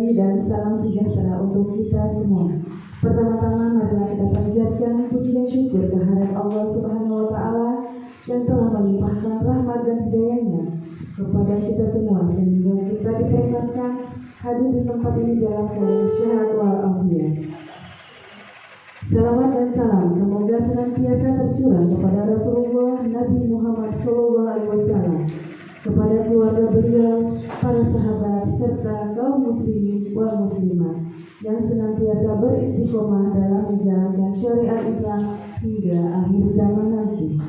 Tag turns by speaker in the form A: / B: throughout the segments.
A: kasih dan salam sejahtera untuk kita semua. Pertama-tama marilah kita panjatkan puji dan syukur kehadirat Allah Subhanahu wa Ta'ala yang telah melimpahkan rahmat dan hidayah-Nya kepada kita semua sehingga kita diperkenankan hadir di tempat ini dalam keadaan sehat walafiat. Salawat dan salam semoga senantiasa tercurah kepada Rasulullah Nabi Muhammad SAW, kepada keluarga beliau, para sahabat, serta kaum muslimin wal muslimat yang senantiasa beristiqomah dalam menjalankan syariat Islam hingga akhir zaman nanti.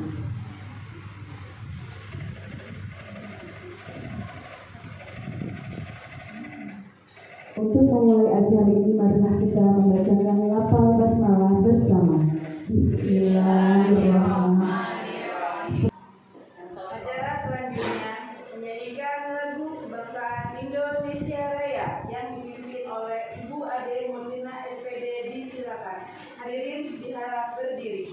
A: Untuk memulai acara ini, marilah kita membacakan lafal basmalah bersama. Bismillahirrahmanirrahim.
B: Acara selanjutnya menyanyikan lagu kebangsaan Indonesia Raya yang dipimpin oleh Ibu Ade Murtina SPD. Disilakan. Hadirin diharap berdiri.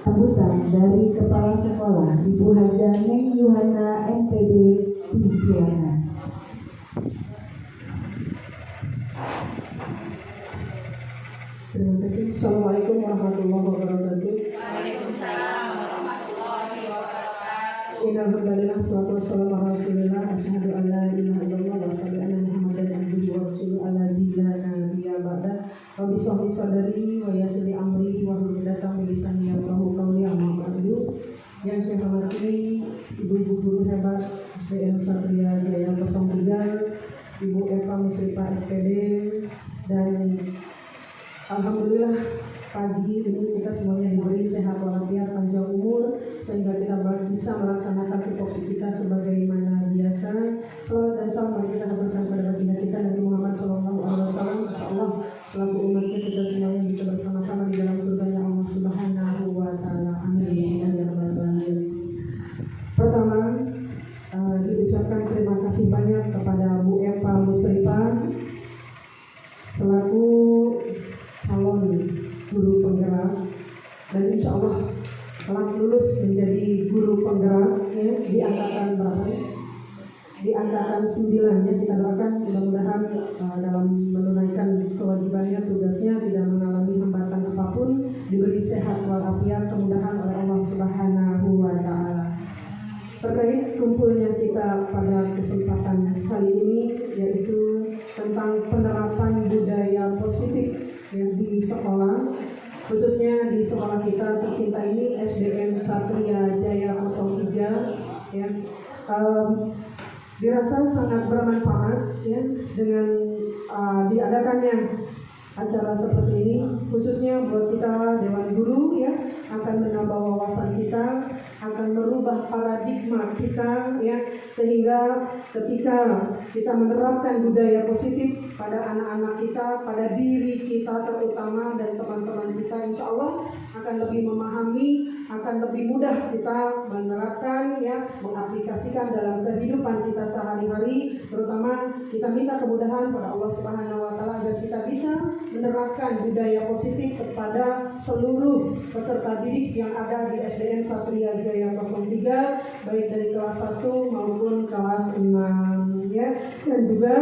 A: Sambutan dari Kepala Sekolah Ibu Haja Neng Yuhana MPD. Disilakan.
C: Terima kasih. Assalamualaikum warahmatullahi wabarakatuh.
B: Waalaikumsalam warahmatullahi wabarakatuh.
C: Innalhamdulillah wassalatu wassalamu ala Rasulillah asyhadu an la ilaha illallah wa asyhadu anna Muhammadan abduhu wa rasuluhu ala dina nabiyya ba'da. Rabbi shrah li sadri wa yassir li amri wahlul 'uqdatam min lisani yafqahu qawli. Amma ba'du. Yang saya hormati ibu-ibu guru hebat SDN Satria Jaya 03, Ibu Eva Musrifah SPD, dan alhamdulillah pagi ini kita semuanya diberi sehat walafiat, panjang umur sehingga kita bisa melaksanakan tupoksi kita sebagaimana biasa. Salawat dan salam mari kita haturkan kepada baginda kita Nabi Muhammad SAW. Insyaallah selaku umatnya kita semuanya bisa bersama-sama di dalam surganya Allah Subhanahu wa Ta'ala. Amin ya rabbal alamin. Pertama, diucapkan terima kasih banyak kepada Bu Eva Musrifah selaku calon guru penggerak, dan insya Allah telah lulus menjadi guru penggerak ya, di angkatan berapa? Di angkatan 9 ya. Kita doakan mudah-mudahan dalam menunaikan kewajibannya, tugasnya tidak mengalami hambatan apapun, diberi sehat walafiat, kemudahan oleh Allah Subhanahu wa Ta'ala. Terkait kumpulnya kita pada kesempatan kali ini, yaitu tentang penerapan budaya positif yang di sekolah, khususnya di sekolah kita tercinta ini SDN Satria Jaya 03 ya. dirasa sangat bermanfaat ya dengan diadakannya acara seperti ini, khususnya buat kita Dewan Guru ya, akan menambah wawasan kita, akan merubah paradigma kita ya, sehingga ketika kita menerapkan budaya positif pada anak-anak kita, pada diri kita terutama dan teman-teman kita, insya Allah akan lebih memahami, akan lebih mudah kita menerapkan ya, mengaplikasikan dalam kehidupan kita sehari-hari. Terutama kita minta kemudahan pada Allah Subhanahu wa Ta'ala agar kita bisa menerapkan budaya positif kepada seluruh peserta didik yang ada di SDN Satria Jaya 03, baik dari kelas 1 maupun kelas 6 ya. Dan juga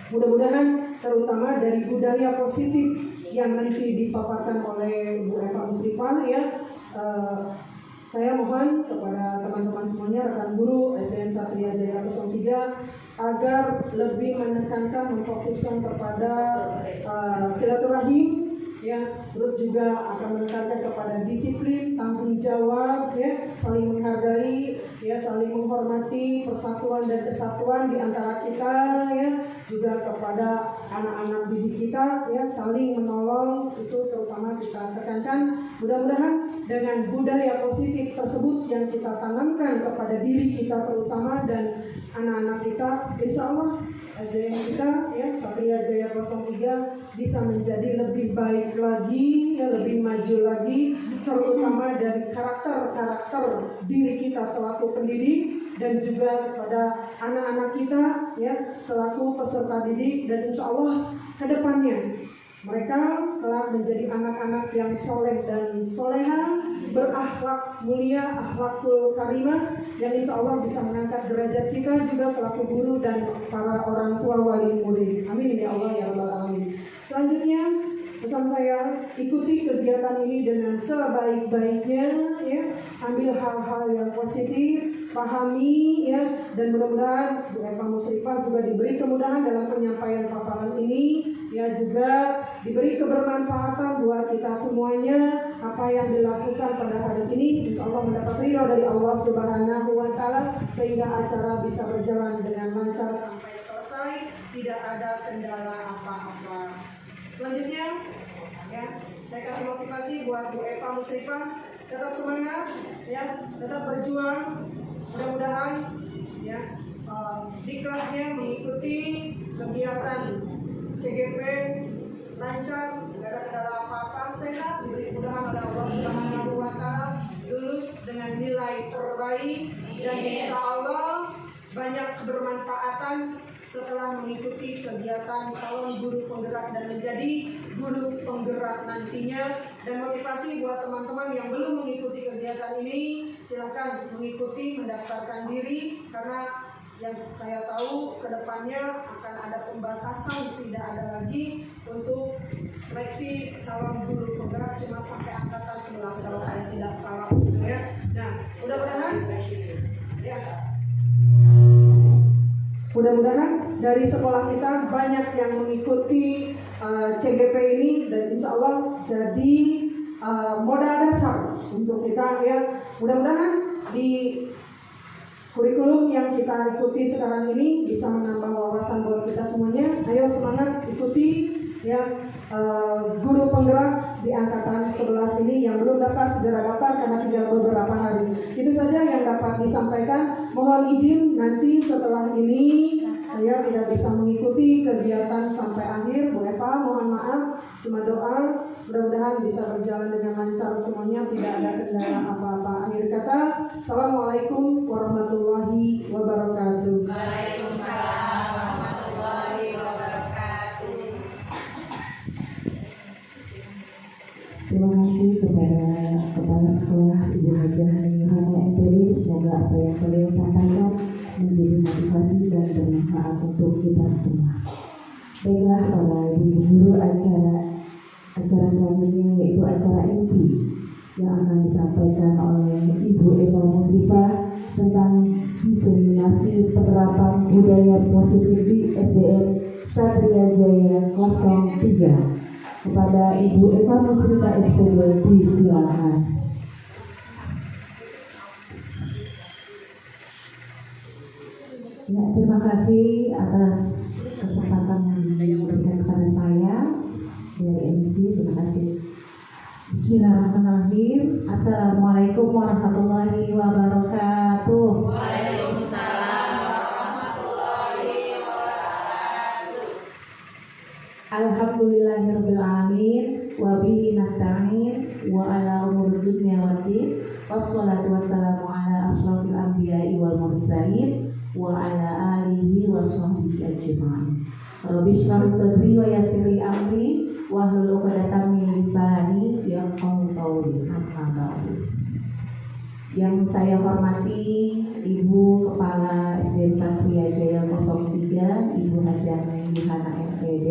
C: mudah-mudahan terutama dari budaya positif yang nanti dipaparkan oleh Bu Eva Musrifah ya, saya mohon kepada teman-teman semuanya, rekan guru SDN Satria Jaya 03, agar lebih menekankan, memfokuskan kepada silaturahim ya, terus juga akan menekankan kepada disiplin, tanggung jawab ya, saling menghargai ya, saling menghormati persatuan dan kesatuan di antara kita ya, juga kepada anak-anak didik kita ya, saling menolong, itu terutama kita tekankan. Mudah-mudahan dengan budaya positif tersebut yang kita tanamkan kepada diri kita terutama dan anak-anak kita, insya Allah SDN kita ya, Satria Jaya 03 bisa menjadi lebih baik lagi ya, lebih maju lagi, terutama dari karakter diri kita selaku pendidik dan juga kepada anak-anak kita ya, selaku peserta didik. Dan insya Allah ke depannya mereka telah menjadi anak-anak yang soleh dan soleha, berakhlak mulia, akhlakul karimah, yang insya Allah bisa mengangkat derajat kita juga selaku guru dan para orang tua wali murid. Amin ya Allah ya Rabbal Alamin. Selanjutnya pesan saya, ikuti kegiatan ini dengan sebaik-baiknya ya, ambil hal-hal yang positif, pahami ya, dan mudah-mudahan Bu Eva Musrifah juga diberi kemudahan dalam penyampaian paparan ini ya, juga diberi kebermanfaatan buat kita semuanya. Apa yang dilakukan pada hari ini insya Allah mendapat ridho dari Allah Subhanahu wa Ta'ala, sehingga acara bisa berjalan dengan lancar sampai selesai, tidak ada kendala apa-apa. Selanjutnya ya, saya kasih motivasi buat Bu Eva Musrifah, tetap semangat ya, tetap berjuang. Mudah-mudahan ya dikrahnya mengikuti kegiatan CGP lancar, tidak ada kendala apa-apa, sehat, diberi kemudahan oleh Allah Subhanahu wa Ta'ala, lulus dengan nilai terbaik, dan insya Allah banyak kebermanfaatan setelah mengikuti kegiatan calon guru penggerak dan menjadi guru penggerak nantinya. Dan motivasi buat teman-teman yang belum mengikuti kegiatan ini, silahkan mengikuti, mendaftarkan diri, karena yang saya tahu kedepannya akan ada pembatasan, tidak ada lagi untuk seleksi calon guru penggerak, cuma sampai angkatan 11 kalau saya tidak salah ya. Nah, mudah-mudahan dari sekolah kita banyak yang mengikuti CGP ini, dan insya Allah jadi modal dasar untuk kita ya. Mudah-mudahan di kurikulum yang kita ikuti sekarang ini bisa menambah wawasan buat kita semuanya. Ayo semangat ikuti ya, guru penggerak di angkatan 11 ini. Yang belum daftar segera daftar karena tinggal beberapa hari. Itu saja yang dapat disampaikan. Mohon izin nanti setelah ini saya tidak bisa mengikuti kegiatan sampai akhir. Bu Eva mohon maaf, cuma doa mudah-mudahan bisa berjalan dengan lancar semuanya, tidak ada kendala apa-apa. Akhir kata, Assalamualaikum warahmatullahi wabarakatuh.
B: Waalaikumsalam warahmatullahi wabarakatuh.
A: Terima kasih kepada Kepala Sekolah Ibu Hajah Yohana MPD. Semoga apa yang beliau sampaikan menjadi motivasi dan bermanfaat untuk kita semua. Baiklah para ibu guru, acara selanjutnya yaitu acara inti yang akan disampaikan oleh Ibu Eva Musrifah tentang diseminasi penerapan budaya positif di SDN Satria Jaya 03. Kepada Ibu Eva Musrifah SPD, disilakan. Ya, terima kasih atas kesempatan yang diberikan kepada saya dari MC. Terima kasih. Bismillahirrahmanirrahim. Assalamualaikum warahmatullahi wabarakatuh.
B: Waalaikumsalam warahmatullahi wabarakatuh.
A: Alhamdulillahirabbil alamin wa bihi nasta'in wa ala umuri dunya waddin. Wassalatu wassalamu ala asyrofil anbiya'i wal mursalin wa ala alihi wa sahbihi ajma'in. Rabbi shrah li sadri wa yassir li amri wa hlul 'uqdatam min lisani yafqahu qawli. Amma ba'du. Yang saya hormati Ibu Kepala SDN Satria Jaya 03, Ibu Hajah Yohana MPD,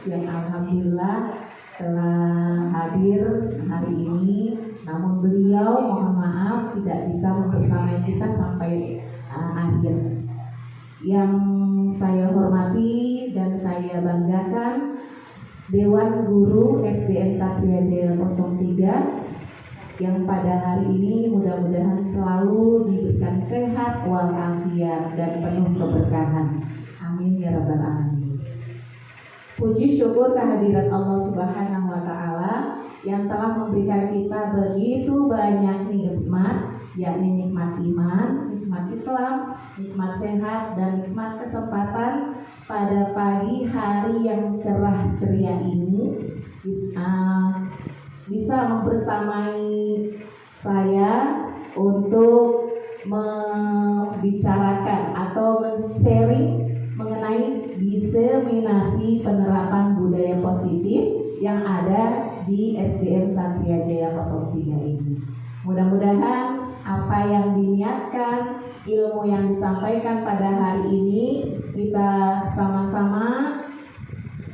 A: yang alhamdulillah telah hadir hari ini. Namun beliau mohon maaf tidak bisa membersamai kita sampai akhir. Yang saya hormati dan saya banggakan Dewan Guru SDN Satria Jaya 03 yang pada hari ini mudah-mudahan selalu diberikan sehat walafiat dan penuh keberkahan. Amin ya rabbal alamin. Puji syukur kehadirat Allah Subhanahu wa taala yang telah memberikan kita begitu banyak nikmat, yakni nikmat iman, nikmat Islam, nikmat sehat, dan nikmat kesempatan pada pagi hari yang cerah ceria ini bisa membersamai saya untuk membicarakan atau men-sharing mengenai diseminasi penerapan budaya positif yang ada di SDN Satria Jaya 03 ini. Mudah-mudahan apa yang diniatkan, ilmu yang disampaikan pada hari ini kita sama-sama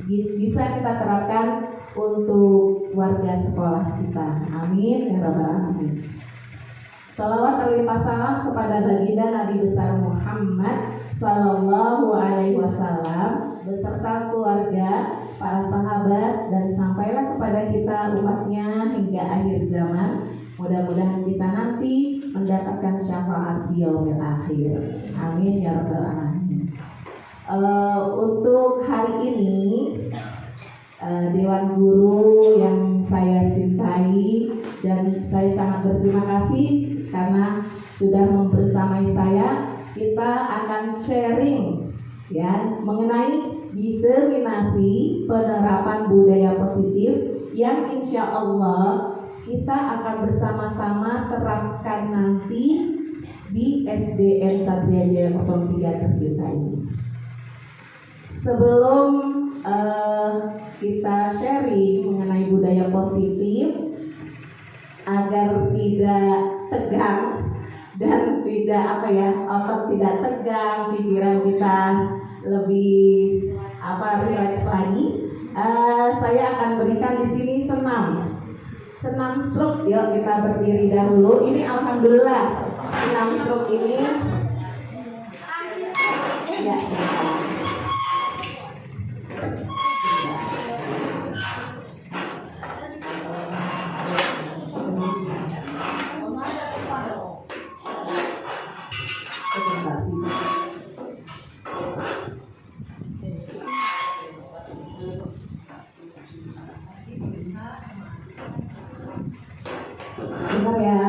A: bisa kita terapkan untuk warga sekolah kita. Amin ya rabbal alamin. Shalawat berlimpah salam kepada baginda Nabi besar Muhammad Sallallahu Alaihi Wasallam beserta keluarga, para sahabat, dan sampailah kepada kita umatnya hingga akhir zaman. Mudah-mudahan kita nanti mendapatkan syafaat di yaumil akhir. Amin ya rabbal alamin. Untuk hari ini Dewan Guru yang saya cintai dan saya sangat berterima kasih karena sudah membersamai saya, kita akan sharing ya mengenai diseminasi penerapan budaya positif yang insya Allah kita akan bersama-sama terapkan nanti di SDN Satria Jaya 03 tercinta ini. Sebelum kita sharing mengenai budaya positif agar tidak tegang dan tidak otak tidak tegang, pikiran kita lebih rileks lagi, saya akan berikan di sini senam stroke. Yuk kita berdiri dahulu. Ini alhamdulillah senam stroke ini ya. Dengar ya.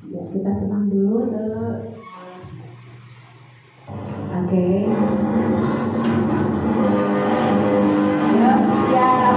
A: Ya, kita senang dulu. Oke. Ya, siap.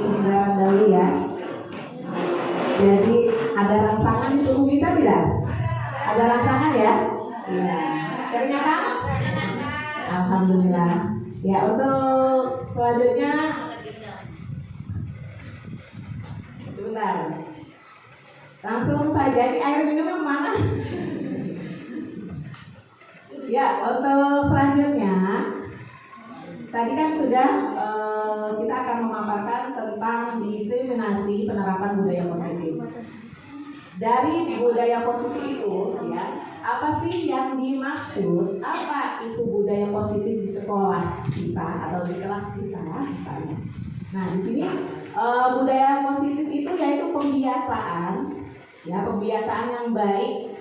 A: kebenaran dahulu ya. Jadi ada rangsangan di tubuh kita tidak? Ada rangsangan ya? Iya. Ternyata? Alhamdulillah. Ya, untuk selanjutnya sebentar. Langsung saja, ini air minumnya kemana? Ya, untuk selanjutnya tadi kan sudah kita akan memaparkan tentang diseminasi penerapan budaya positif. Dari budaya positif itu, ya, apa sih yang dimaksud? Apa itu budaya positif di sekolah kita atau di kelas kita, misalnya? Nah, di sini budaya positif itu yaitu pembiasaan, ya, pembiasaan yang baik,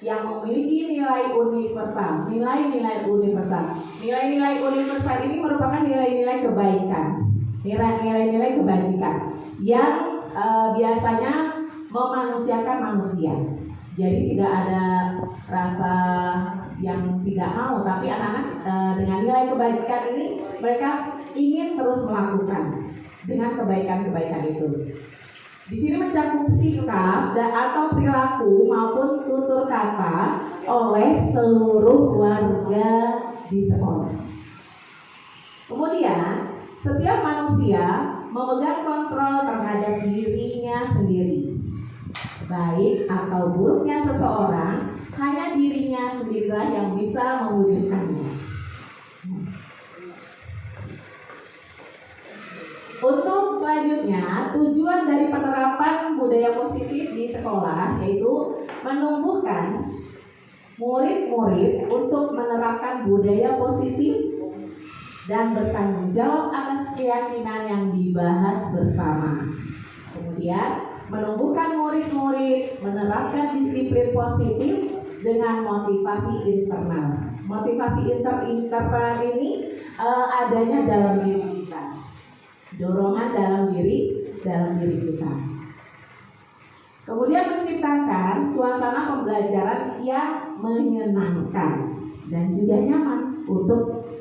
A: yang memiliki nilai universal. Nilai-nilai universal. Nilai-nilai universal ini merupakan nilai-nilai kebaikan, nilai-nilai kebajikan yang biasanya memanusiakan manusia. Jadi tidak ada rasa yang tidak mau, tapi anak-anak dengan nilai kebajikan ini mereka ingin terus melakukan dengan kebaikan-kebaikan itu. Di sini mencakup sikap atau perilaku maupun tutur kata oleh seluruh warga di sekolah. Kemudian, setiap manusia memegang kontrol terhadap dirinya sendiri. Baik atau buruknya seseorang, hanya dirinya sendirilah yang bisa mewujudkannya. Untuk selanjutnya, tujuan dari penerapan budaya positif di sekolah yaitu menumbuhkan murid-murid untuk menerapkan budaya positif dan bertanggung jawab atas keyakinan yang dibahas bersama. Kemudian, menumbuhkan murid-murid menerapkan disiplin positif dengan motivasi internal. Motivasi internal ini adanya dalam diri kita. Dorongan dalam diri kita. Kemudian menciptakan suasana pembelajaran yang menyenangkan dan juga nyaman untuk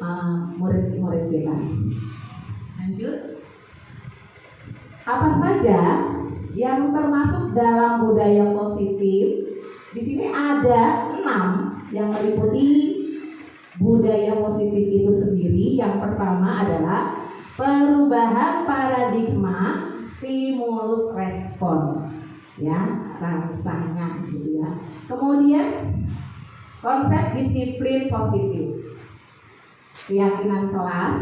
A: murid-murid kita. Lanjut. Apa saja yang termasuk dalam budaya positif? Di sini ada 6 yang meliputi budaya positif itu sendiri. Yang pertama adalah perubahan paradigma stimulus respon, ya, rangsangan gitu ya. Kemudian konsep disiplin positif, keyakinan kelas,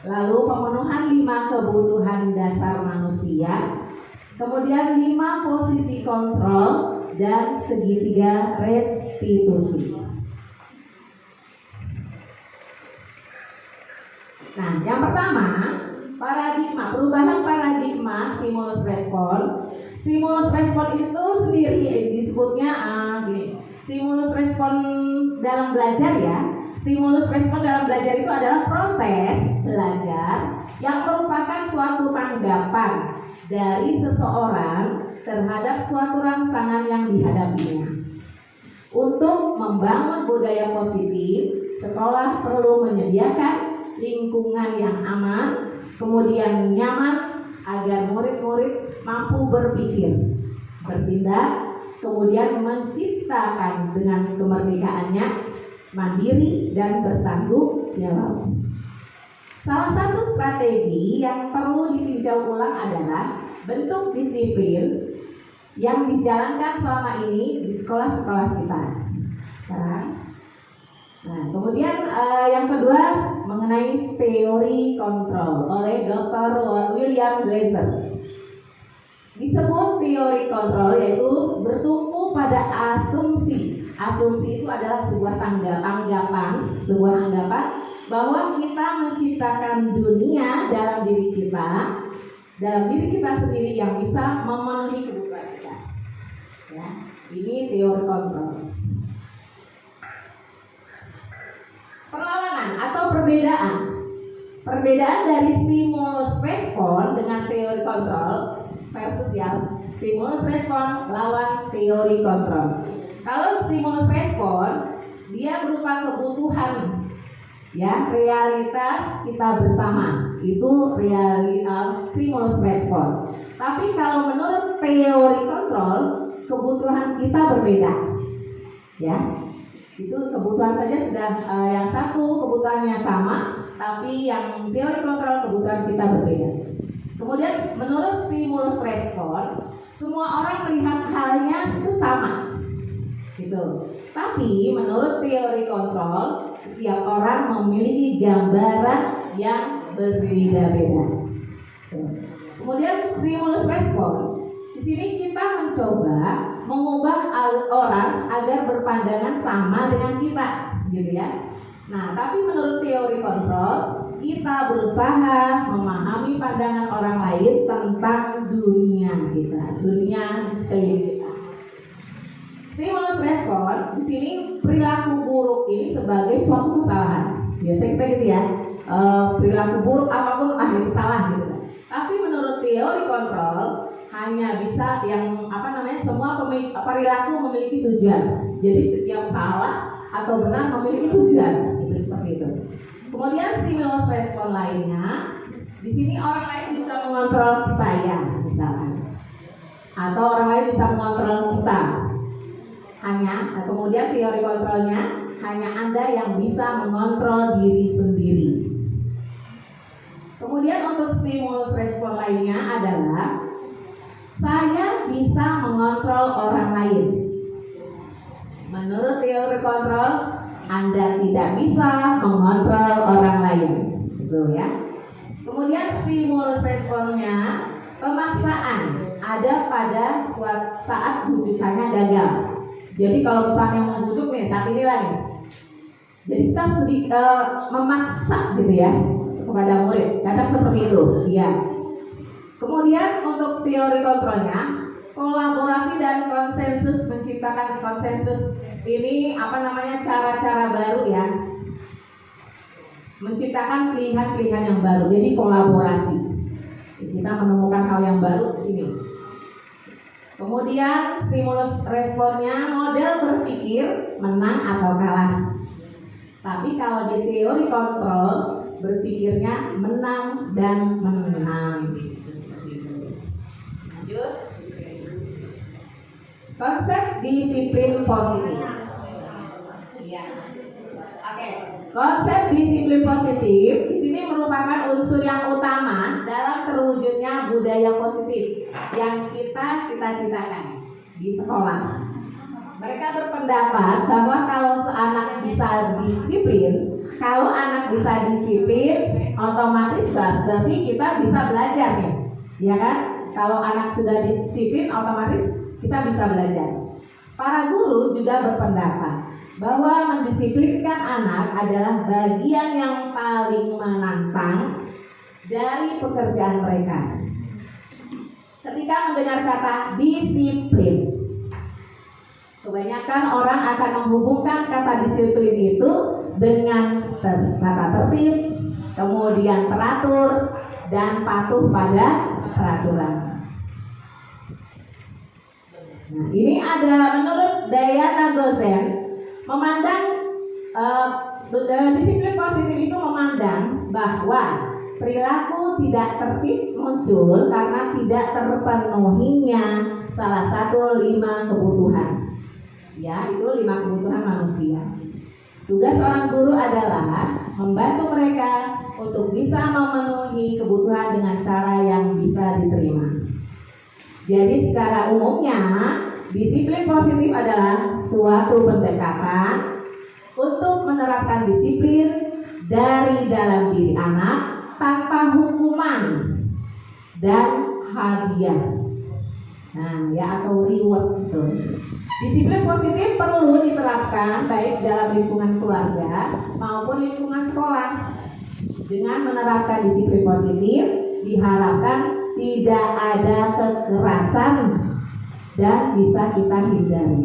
A: lalu pemenuhan 5 kebutuhan dasar manusia, kemudian 5 posisi kontrol dan segitiga restitusi. Nah, yang pertama, perubahan paradigma stimulus respon. Stimulus respon itu sendiri disebutnya gini. Stimulus respon dalam belajar ya. Stimulus respon dalam belajar itu adalah proses belajar yang merupakan suatu tanggapan dari seseorang terhadap suatu rangsangan yang dihadapinya. Untuk membangun budaya positif, sekolah perlu menyediakan lingkungan yang aman, kemudian nyaman agar murid-murid mampu berpikir, bertindak, kemudian menciptakan dengan kemerdekaannya mandiri dan bertanggung jawab. Salah satu strategi yang perlu ditinjau ulang adalah bentuk disiplin yang dijalankan selama ini di sekolah-sekolah kita. Nah, kemudian yang kedua mengenai teori kontrol oleh Dr. William Glasser. Disebut teori kontrol yaitu bertumpu pada asumsi. Asumsi itu adalah sebuah anggapan bahwa kita menciptakan dunia dalam diri kita sendiri yang bisa memenuhi kebutuhan kita. Ya, ini teori kontrol. Perlawanan atau perbedaan dari stimulus respon dengan teori kontrol versus yang stimulus respon lawan teori kontrol. Kalau stimulus respon dia berupa kebutuhan, ya, realitas kita bersama.
B: itu stimulus respon. Tapi kalau menurut teori kontrol, kebutuhan kita berbeda. Ya. Itu kebutuhan saja sudah yang satu kebutuhannya sama, tapi yang teori kontrol kebutuhan kita berbeda. Kemudian menurut stimulus respon, semua orang melihat halnya itu sama, gitu. Tapi menurut teori kontrol, setiap orang memiliki gambaran yang berbeda-beda. Kemudian stimulus respon, di sini kita mencoba mengubah orang agar berpandangan sama dengan kita, gitu ya. Nah, tapi menurut teori kontrol, kita berusaha memahami pandangan orang lain tentang dunia kita, dunia di sekeliling kita. Stimulus respon, di sini perilaku buruk ini sebagai suatu kesalahan. Biasa kita gitu ya, perilaku buruk apapun itu salah gitu. Tapi menurut teori kontrol, hanya bisa yang semua perilaku memiliki tujuan. Jadi setiap salah atau benar memiliki tujuan. Itu seperti itu. Kemudian stimulus respon lainnya, di sini orang lain bisa mengontrol saya misalkan, atau orang lain bisa mengontrol kita. Kemudian teori kontrolnya hanya Anda yang bisa mengontrol diri sendiri. Kemudian untuk stimulus respon lainnya adalah saya bisa mengontrol orang lain. Menurut teori kontrol, Anda tidak bisa mengontrol orang lain, gitu ya. Kemudian stimulus responnya pemaksaan ada pada saat bujukannya gagal. Jadi kalau misalnya mau bujuk nih saat ini lagi, jadi kita memaksa gitu ya kepada murid, kadang seperti itu, ya. Kemudian untuk teori kontrolnya, kolaborasi dan konsensus, menciptakan konsensus ini cara-cara baru ya, menciptakan pilihan-pilihan yang baru. Jadi kolaborasi, kita menemukan hal yang baru di sini. Kemudian stimulus responnya model berpikir menang atau kalah. Tapi kalau di teori kontrol berpikirnya menang dan menang. Lanjut. Konsep disiplin positif. Ya. Oke. Konsep disiplin positif di sini merupakan unsur yang utama dalam terwujudnya budaya positif yang kita cita-citakan di sekolah. Mereka berpendapat bahwa kalau seanak bisa disiplin, otomatis berarti kita bisa belajar nih, ya kan? Kalau anak sudah disiplin, otomatis kita bisa belajar. Para guru juga berpendapat bahwa mendisiplinkan anak adalah bagian yang paling menantang dari pekerjaan mereka. Ketika mendengar kata disiplin, kebanyakan orang akan menghubungkan kata disiplin itu dengan tata tertib, kemudian teratur, dan patuh pada peraturan. Nah, ini ada menurut Diana Gosen memandang disiplin positif itu memandang bahwa perilaku tidak tertib muncul karena tidak terpenuhinya salah satu 5 kebutuhan. Ya, itu 5 kebutuhan manusia. Tugas seorang guru adalah membantu mereka untuk bisa memenuhi kebutuhan dengan cara yang bisa diterima. Jadi secara umumnya disiplin positif adalah suatu pendekatan untuk menerapkan disiplin dari dalam diri anak tanpa hukuman dan hadiah. Nah, ya atau reward itu. Disiplin positif perlu diterapkan baik dalam lingkungan keluarga maupun lingkungan sekolah. Dengan menerapkan disiplin positif, diharapkan tidak ada kekerasan dan bisa kita hindari.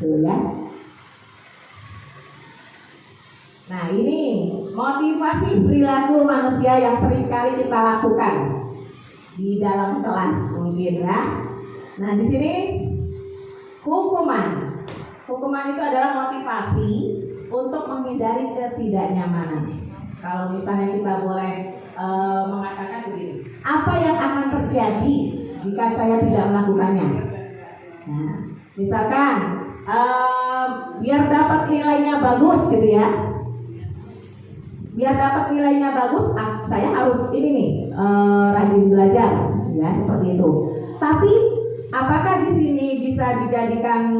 B: Tuh ya. Nah, ini motivasi perilaku manusia yang seringkali kita lakukan di dalam kelas mungkin ya. Nah, di sini hukuman. Hukuman itu adalah motivasi untuk menghindari ketidaknyamanan. Kalau misalnya kita boleh mengatakan begini, apa yang akan terjadi jika saya tidak melakukannya? Nah, misalkan biar dapat nilainya bagus gitu ya, biar dapat nilainya bagus, saya harus ini nih rajin belajar, ya seperti itu. Tapi apakah di sini bisa dijadikan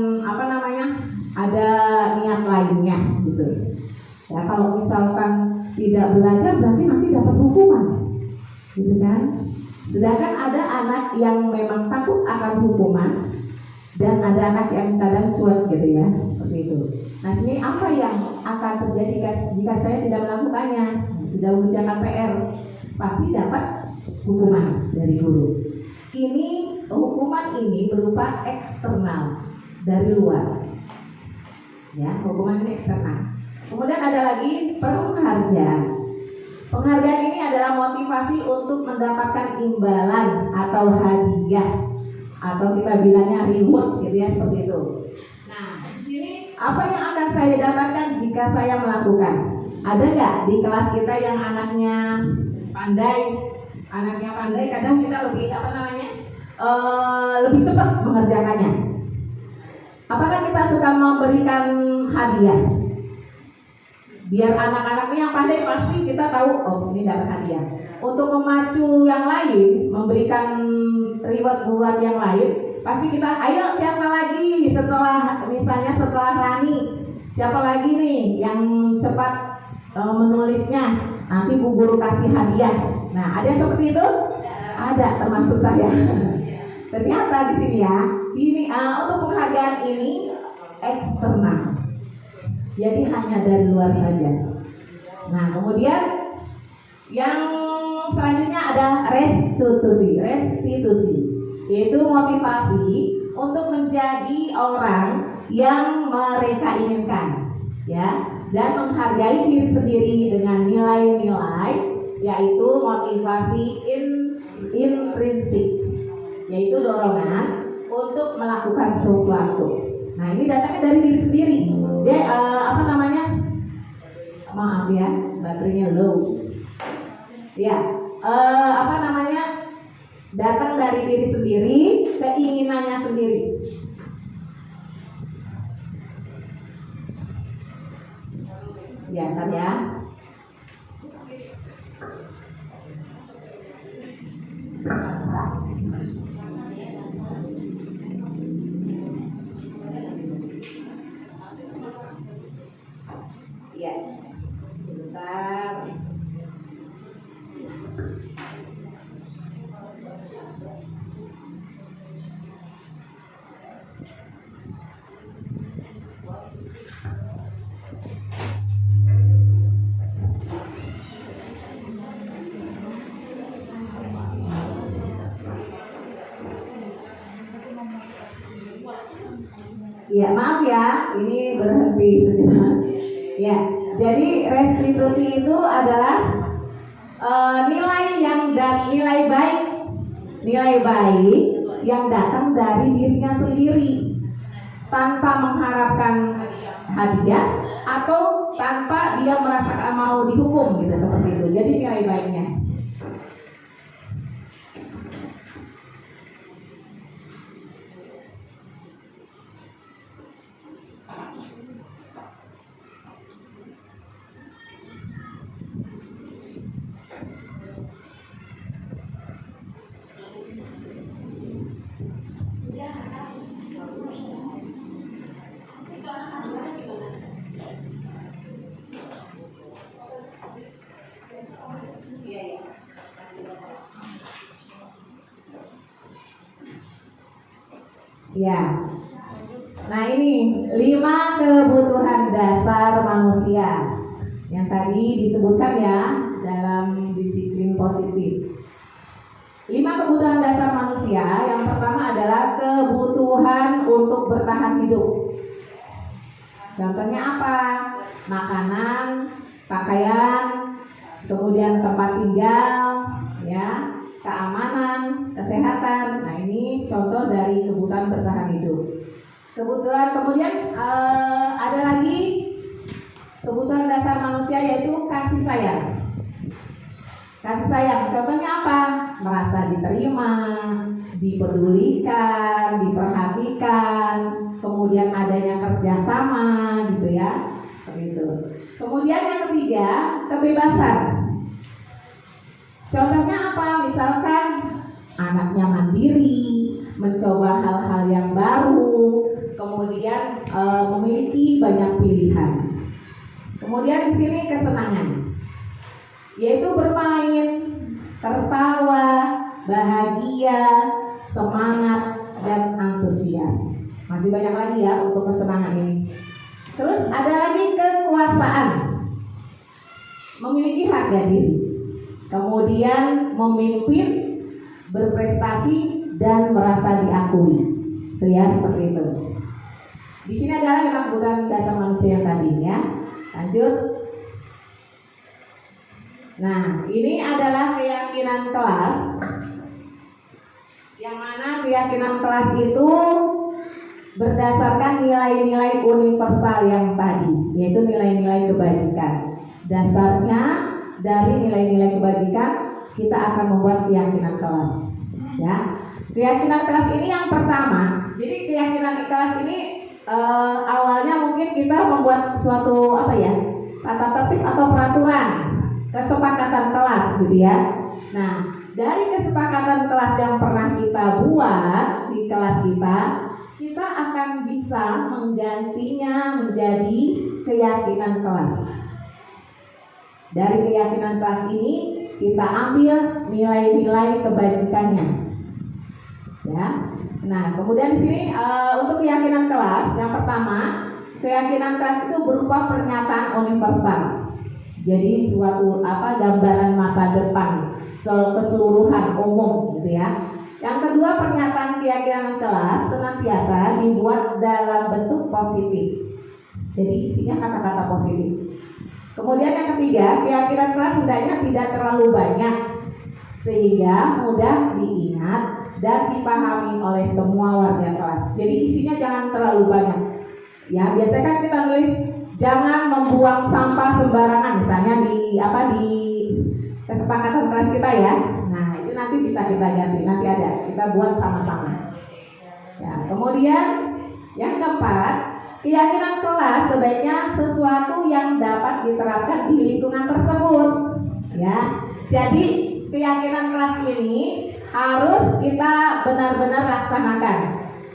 B: ada niat lainnya gitu? Ya kalau misalkan tidak belajar berarti nanti dapat hukuman, gitu kan? Sedangkan ada anak yang memang takut akan hukuman dan ada anak yang kadang cuek gitu ya, seperti itu. Nah ini apa yang akan terjadi jika saya tidak melakukannya, tidak mengerjakan PR? Pasti dapat hukuman dari guru. Ini hukuman ini berupa eksternal dari luar, ya hukuman ini eksternal. Kemudian ada lagi penghargaan. Penghargaan ini adalah motivasi untuk mendapatkan imbalan atau hadiah, atau kita bilangnya reward gitu ya, seperti itu. Nah, di sini apa yang akan saya dapatkan jika saya melakukan? Ada nggak di kelas kita yang anaknya pandai? Anaknya pandai, kadang kita lebih lebih cepat mengerjakannya. Apakah kita suka memberikan hadiah? Biar anak-anaknya yang pandai pasti kita tahu, oh ini dapat hadiah. Untuk memacu yang lain, memberikan reward buat yang lain, pasti kita, ayo siapa lagi misalnya setelah Rani, siapa lagi nih yang cepat menulisnya, nanti Bu Guru kasih hadiah. Nah, ada yang seperti itu? Ada, termasuk saya. Ternyata di sini ya, untuk penghargaan ini eksternal. Jadi hanya dari luar saja. Nah, kemudian yang selanjutnya ada restitusi, yaitu motivasi untuk menjadi orang yang mereka inginkan, ya, dan menghargai diri sendiri dengan nilai-nilai, yaitu motivasi intrinsik, yaitu dorongan untuk melakukan sesuatu. Nah, ini datangnya dari diri sendiri. Dia maaf ya, baterainya low. Ya, datang dari diri sendiri, keinginannya sendiri. Ya, kan ya. Ya, sebentar. Ya, maaf ya, ini berhenti sejenak. Ya, jadi restitusi itu adalah nilai baik yang datang dari dirinya sendiri, tanpa mengharapkan hadiah atau tanpa dia merasakan mau dihukum gitu, seperti itu. Jadi nilai baiknya. Ya, nah ini 5 kebutuhan dasar manusia yang tadi disebutkan ya dalam disiplin positif. 5 kebutuhan dasar manusia, yang pertama adalah kebutuhan untuk bertahan hidup. Contohnya apa? Makanan, pakaian, kemudian tempat tinggal, ya, keamanan, kesehatan. Nah, ini contoh dari kebutuhan bertahan hidup. Kemudian ada lagi kebutuhan dasar manusia, yaitu kasih sayang. Kasih sayang, contohnya apa? Merasa diterima, dipedulikan, diperhatikan, kemudian adanya kerjasama gitu ya, seperti itu. Kemudian yang ketiga, kebebasan. Contohnya apa? Misalkan anaknya mandiri, mencoba hal-hal yang baru, kemudian memiliki banyak pilihan. Kemudian di sini kesenangan, yaitu bermain, tertawa, bahagia, semangat, dan antusias. Masih banyak lagi ya untuk kesenangan ini. Terus ada lagi kekuasaan, memiliki harga diri, kemudian memimpin, berprestasi, dan merasa diakui. Itu ya, seperti itu. Di sini adalah 5 kebutuhan dasar manusia yang tadi ya. Lanjut. Nah, ini adalah keyakinan kelas, yang mana keyakinan kelas itu berdasarkan nilai-nilai universal yang tadi, yaitu nilai-nilai kebajikan. Dasarnya dari nilai-nilai kebajikan kita akan membuat keyakinan kelas. Ya, keyakinan kelas ini yang pertama. Jadi keyakinan kelas ini awalnya mungkin kita membuat suatu tata tertib atau peraturan, kesepakatan kelas gitu ya. Nah, dari kesepakatan kelas yang pernah kita buat di kelas kita akan bisa menggantinya menjadi keyakinan kelas. Dari keyakinan kelas ini kita ambil nilai-nilai kebajikannya. Ya. Nah, kemudian di sini untuk keyakinan kelas yang pertama, keyakinan kelas itu berupa pernyataan universal. Jadi suatu gambaran masa depan keseluruhan umum gitu ya. Yang kedua, pernyataan keyakinan kelas senantiasa dibuat dalam bentuk positif. Jadi isinya kata-kata positif. Kemudian yang ketiga, keyakinan kelas hendaknya tidak terlalu banyak sehingga mudah diingat dan dipahami oleh semua warga kelas. Jadi isinya jangan terlalu banyak. Ya, biasanya kan kita nulis jangan membuang sampah sembarangan, misalnya di kesepakatan kelas kita ya. Nah, itu nanti bisa kita ganti, nanti ada kita buat sama-sama. Ya, kemudian yang keempat, keyakinan kelas sebaiknya sesuatu yang dapat diterapkan di lingkungan tersebut. Ya, jadi keyakinan kelas ini harus kita benar-benar laksanakan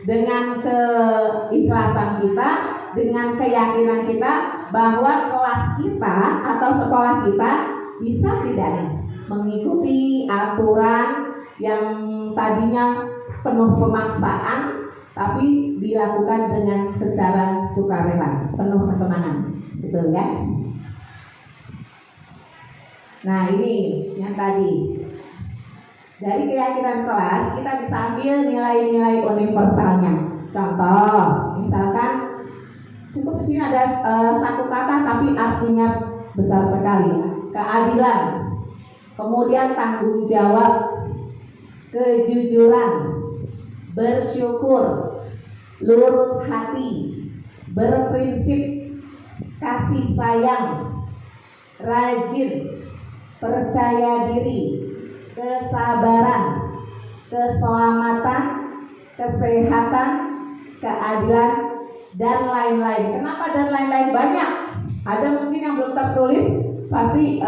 B: dengan keikhlasan kita, dengan keyakinan kita bahwa kelas kita atau sekolah kita bisa tidak mengikuti aturan yang tadinya penuh pemaksaan tapi dilakukan dengan secara sukarela, penuh kesenangan, betul ya? Nah, ini yang tadi. Dari keyakinan kelas kita bisa ambil nilai-nilai universalnya. Contoh, misalkan cukup di sini ada satu kata tapi artinya besar sekali. Keadilan, kemudian tanggung jawab, kejujuran, bersyukur, lurus hati, berprinsip, kasih sayang, rajin, percaya diri, kesabaran, keselamatan, kesehatan, keadilan, dan lain-lain. Kenapa dan lain-lain? Banyak. Ada mungkin yang belum tertulis. Pasti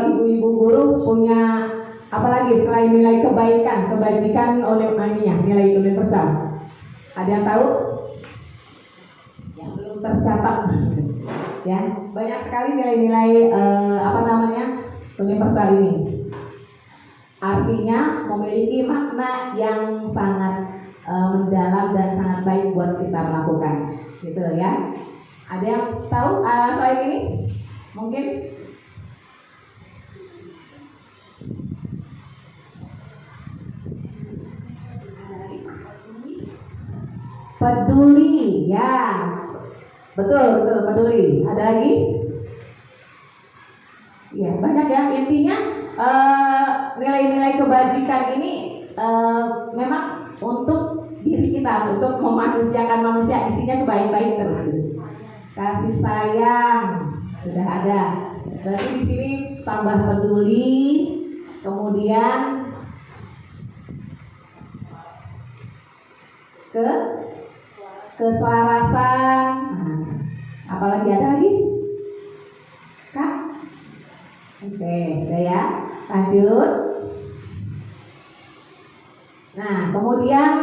B: ibu-ibu guru punya apalagi selain nilai kebaikan, kebajikan nilai universal. Ada yang tahu? Yang belum tercatat. Ya, banyak sekali nilai-nilai universal ini. Artinya memiliki makna yang sangat mendalam dan sangat baik buat kita melakukan, gitu ya. Ada yang tahu soal ini? Mungkin peduli, ya, betul peduli. Ada lagi? Ya, banyak ya. Intinya nilai-nilai kebajikan ini memang untuk diri kita, untuk memanusiakan manusia. Isinya tuh baik-baik terus. Kasih sayang sudah ada. Berarti di sini tambah peduli, kemudian keselarasan. Nah, apalagi ada lagi? Kak? Oke, udah ya. Lanjut. Nah, kemudian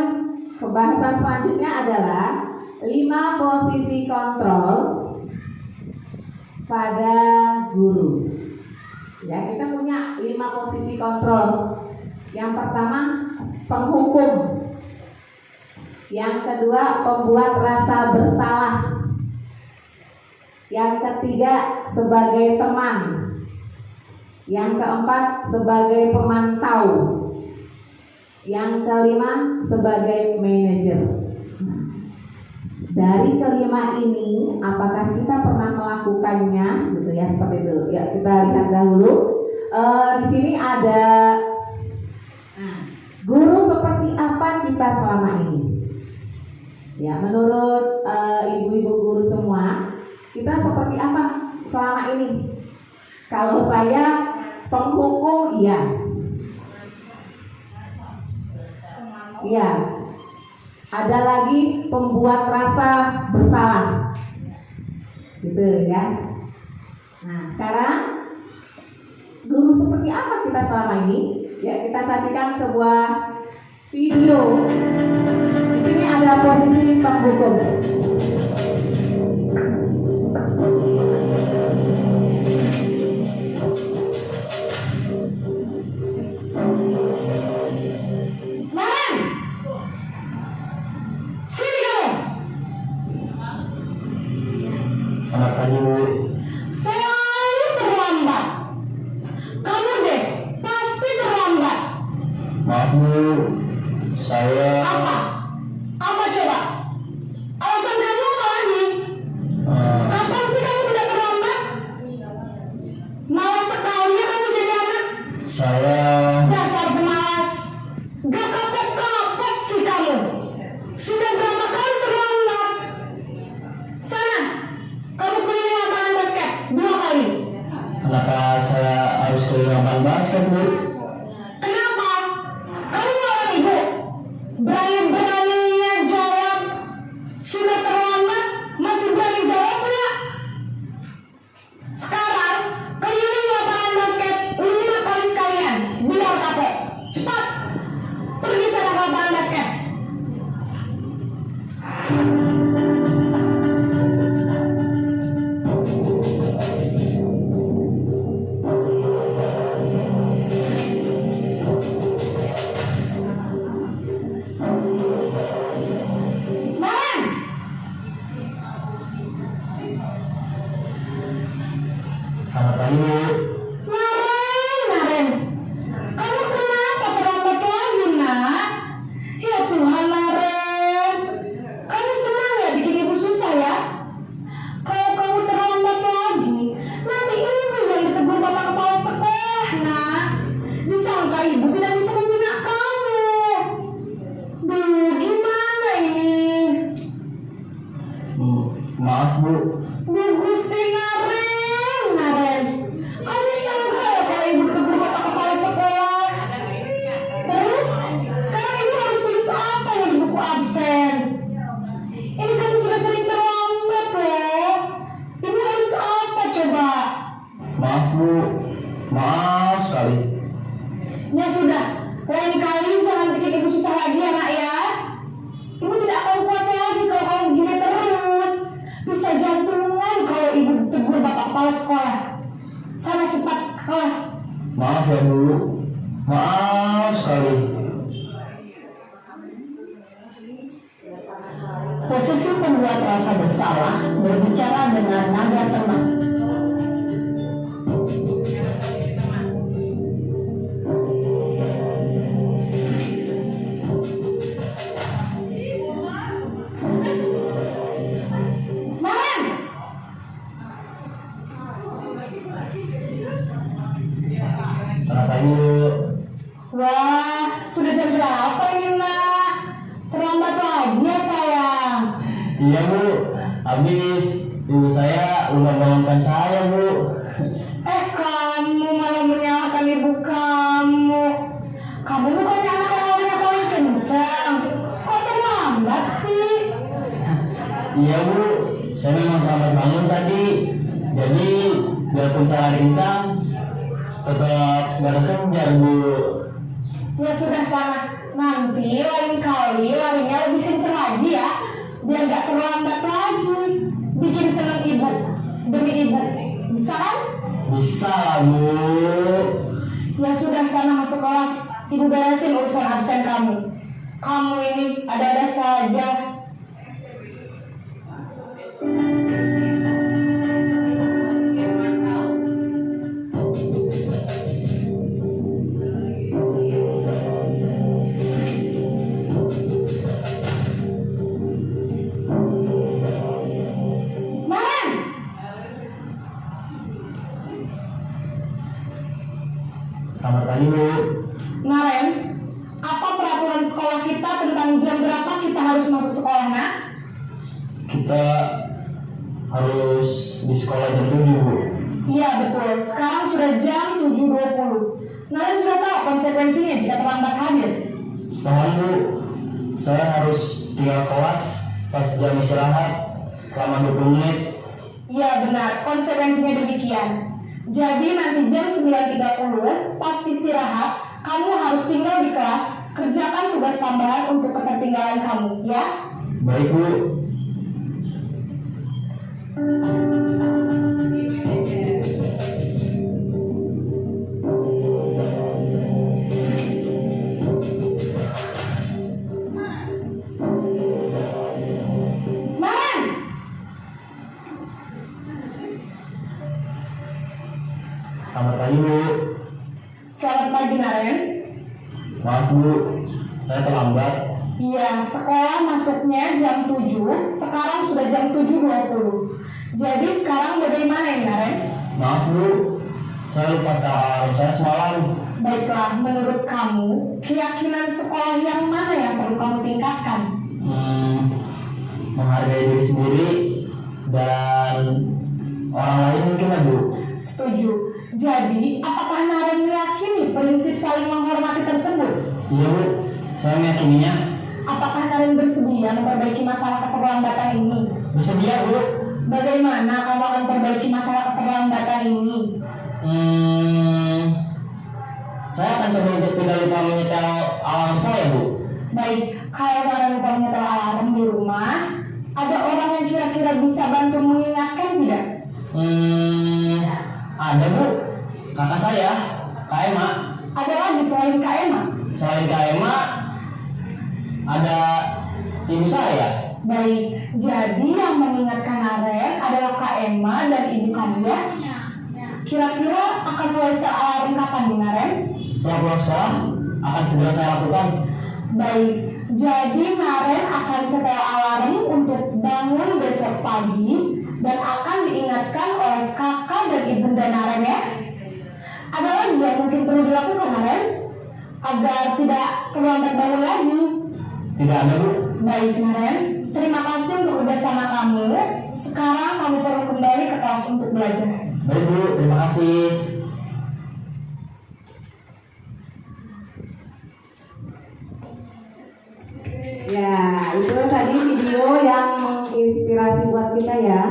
B: pembahasan selanjutnya adalah 5 posisi kontrol pada guru. Ya, kita punya 5 posisi kontrol. Yang pertama, penghukum. Yang kedua, pembuat rasa bersalah. Yang ketiga, sebagai teman. Yang keempat, sebagai pemantau. Yang kelima, sebagai manajer. Dari kelima ini, apakah kita pernah melakukannya, gitu ya, seperti itu. Ya, kita lihat dahulu. Di sini ada guru seperti apa kita selama ini. Ya, menurut ibu-ibu guru semua, kita seperti apa selama ini? Kalau saya penghukum, iya. Iya. Ada lagi pembuat rasa bersalah. Gitu ya. Nah, sekarang guru seperti apa kita selama ini? Ya, kita saksikan sebuah video. Di sini ada posisi penghukum.
D: Selamat pagi, Bu.
E: Selalu terlambat. Kamu deh pasti terlambat.
D: Maaf, Bu. Saya
E: Apa? Apa coba? Alasan kamu apa lagi? Kapan sih kamu tidak terlambat? Malas sekali ya kamu jadi anak.
D: saya
E: Dasar pemalas. Gak kapok-kapok sih kamu. Sudah berapa kali terlambat? Sana, kamu keliling lapangan basket 2 kali.
D: kenapa saya harus ke lapangan basket, Bu?
E: Kenapa? Kamu ngelawan ibu? Berani-beraninya jawab. Sudah terlambat, masih berani jawab enggak? Sekarang, keliling lapangan basket 5 kali sekalian. Biar kapok. Cepat. Pergi sana ke lapangan basket. Maren!
D: Selamat pagi, Bu.
E: Maren, kamu kenapa terlambat lagi, nak? Ya Tuhan, Maren, kamu senang ya bikin ibu susah ya? Kalau kamu terlambat lagi, nanti ibu yang ditegur bapak kepala sekolah, nak. Disangka ibu tidak bisa membina kamu. Duh, gimana ini?
D: Maaf, Bu.
E: Bu Gusti Maren, kamu sangka ya kalau ibu ditegur bapak kepala sekolah? Terus, sekarang ibu harus tulis apa ya di buku absen? Ini kamu sudah sering terlambat loh. Ibu harus apa coba?
D: Maaf, Bu. Maaf sekali.
E: Ya sudah, lain kali jangan bikin ibu susah lagi ya nak ya. Ibu tidak akan kuat lagi kalau kamu begini terus. Bisa jantungan kalau ibu tegur bapak kepala sekolah. Sana cepat ke kelas.
D: Maaf ya, Bu. Maaf sekali.
E: Posisi pembuat rasa bersalah berbicara dengan nada tenang. Maren,
D: Selamat pagi, Bu.
E: wah sudah jam berapa ini nak? Terlambat lagi ya sayang.
D: Iya, Bu. Habis ibu saya udah bangunkan saya, Bu.
E: Kamu malah menyalahkan ibu kamu.
D: Iya Bu, saya memang terlambat bangun tadi. Jadi biarpun saya lari kencang, tetap gak kejar Bu.
E: Ya sudah sana, nanti lain kali larinya lebih kenceng lagi ya, biar gak terlambat lagi. Bikin seneng ibu, demi ibu, bisa kan?
D: Bisa Bu.
E: Ya sudah sana masuk kelas, ibu beresin urusan absen kamu. Kamu ini ada-ada saja.
D: Selamat pagi Bu.
E: Naren, apa peraturan sekolah kita tentang jam berapa kita harus masuk sekolah, nak?
D: Kita harus di sekolah jam 7 Bu.
E: Iya betul, sekarang sudah jam 7.20. Naren sudah tahu konsekuensinya jika terlambat hadir.
D: Mohon Bu, saya harus tinggal kelas pas jam istirahat selama 20 menit.
E: Iya benar, konsekuensinya demikian. Jadi nanti jam 9.30 pas istirahat, kamu harus tinggal di kelas, kerjakan tugas tambahan untuk ketertinggalan kamu, ya?
D: Baik Bu.
E: Naren!
D: Selamat pagi Bu.
E: Selamat pagi Naren.
D: Maaf Bu, saya terlambat.
E: Iya, sekolah masuknya jam 7, sekarang sudah jam 7.20. Jadi sekarang bagaimana ini Naren?
D: Maaf Bu, saya lupa setel alarm saya semalam.
E: Baiklah, menurut kamu, keyakinan sekolah yang mana yang perlu kamu tingkatkan?
D: Menghargai diri sendiri dan orang lain mungkin lah Bu.
E: Setuju. Jadi, apakah Naren meyakini prinsip saling menghormati tersebut?
D: Iya Bu, saya meyakininya.
E: Apakah Naren bersedia memperbaiki masalah keterlambatan ini?
D: Bersedia Bu.
E: Bagaimana kamu akan perbaiki masalah keterlambatan ini?
D: Saya akan coba untuk tidak lupa menyetel alarm saya Bu.
E: Baik, kalau Naren lupa menyetel alarm di rumah, ada orang yang kira-kira bisa bantu mengingatkan tidak?
D: Ada Bu, kakak saya, Kak Ema.
E: Ada lagi selain Kak Emma?
D: Selain Kak Ema, ada ibu saya.
E: Baik, jadi yang mengingatkan Naren adalah Kak Emma dan ibu kamu ya? Kira-kira akan mulai setel alarm kapan nih Naren?
D: Setelah pulang sekolah, akan segera saya lakukan.
E: Baik, jadi Naren akan setel alarm untuk bangun besok pagi dan akan diingatkan oleh kakak dan ibunda Naren ya. Ada lagi yang mungkin perlu dilakukan Naren agar tidak terlambat bangun lagi?
D: Tidak ada Bu.
E: Baik Naren, terima kasih untuk kerjasama kamu. Sekarang kamu perlu kembali ke kelas untuk belajar.
D: Baik Bu, terima kasih.
B: Ya, itu tadi video yang menginspirasi buat kita ya.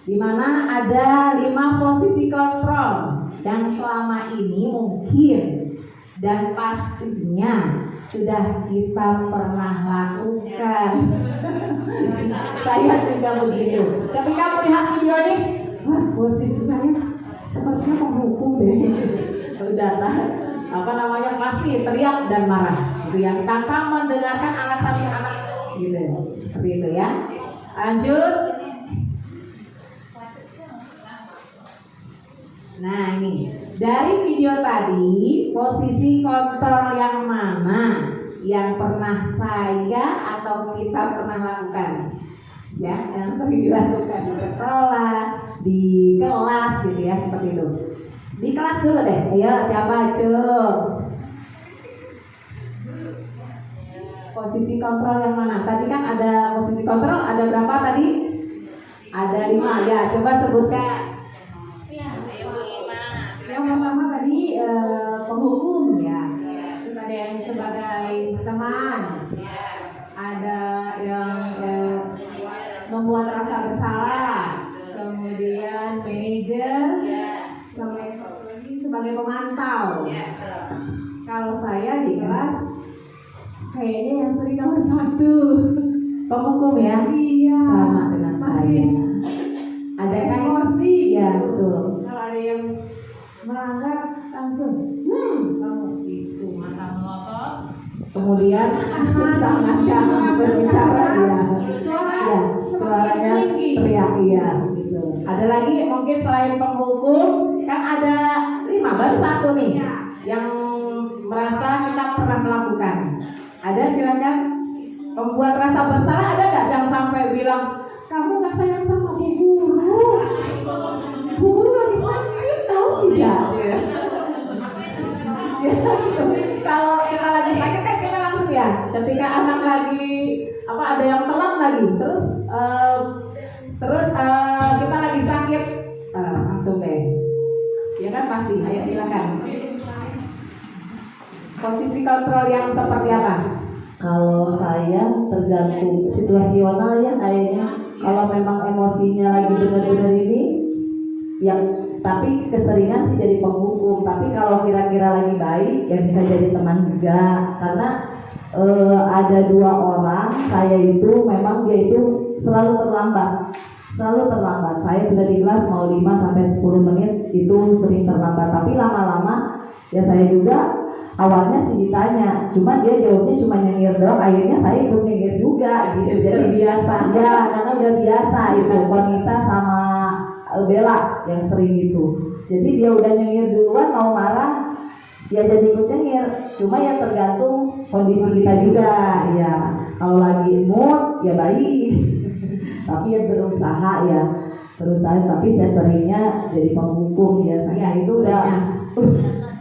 B: Dimana ada 5 posisi kontrol yang selama ini mungkin dan pastinya sudah kita pernah lakukan. Saya juga begitu. Ketika melihat video ini, wah posisi saya sepertinya penghukum deh. Udah pasti teriak dan marah, gitu ya. Tanpa mendengarkan alasan anak, gitu, seperti itu ya. Lanjut. Nah ini dari video tadi posisi kontrol yang mana yang pernah saya atau kita pernah lakukan, ya, yang sering dilakukan di sekolah, di kelas, gitu ya, seperti itu. Di kelas dulu deh, ayo siapa cuy? Posisi kontrol yang mana? Tadi kan ada posisi kontrol, ada berapa tadi? Ada 5 ya, coba sebutkan.
C: Yang pertama tadi penghukum ya, terus ada yang sebagai teman, ada yang
A: kayaknya yang sering nomor 1.
B: Penghukum ya?
A: Iya.
B: Sama dengan
A: Masih
B: saya. Ada kan?
A: emosi.
B: Iya betul.
A: Kalau ada yang melanggar langsung, kamu itu mata melotot.
B: Kemudian sangat jangan berbicara ya. Ya, suaranya teriak ya. Gitu. Ada lagi mungkin selain penghukum, kan ada 5 baru 1 nih yang merasa kita pernah melakukan. Ada silakan. Pembuat rasa bersalah ada nggak yang sampai bilang kamu nggak sayang sama bu guru? Bu guru lagi sakit tahu tidak? Kalau kita lagi sakit kan kita langsung ya. Ketika anak lagi ada yang telat lagi, terus kita lagi sakit langsung deh. Ya kan pasti. Ayo silakan. Posisi kontrol yang seperti apa?
A: Kalau saya tergantung situasional ya kayaknya. Kalau memang emosinya lagi benar-benar ini, ya tapi keseringan sih jadi penghukum. Tapi kalau kira-kira lagi baik, ya bisa jadi teman juga. Karena ada 2 orang, saya itu memang dia itu selalu terlambat. Saya sudah di kelas mau 5 sampai 10 menit itu sering terlambat. Tapi lama-lama ya saya juga awalnya sih ditanya, cuma dia jawabnya cuma nyengir doang. Akhirnya saya ikut nyengir juga gitu. Jadi biasa ya, karena udah biasa itu Konita sama Bella yang sering itu. Jadi dia udah nyengir duluan, mau marah ya jadi ikut nyengir. Cuma ya tergantung kondisi kita juga ya. Kalau lagi mood ya baik tapi ya berusaha tapi saya seringnya jadi penghukum ya. Saya itu udah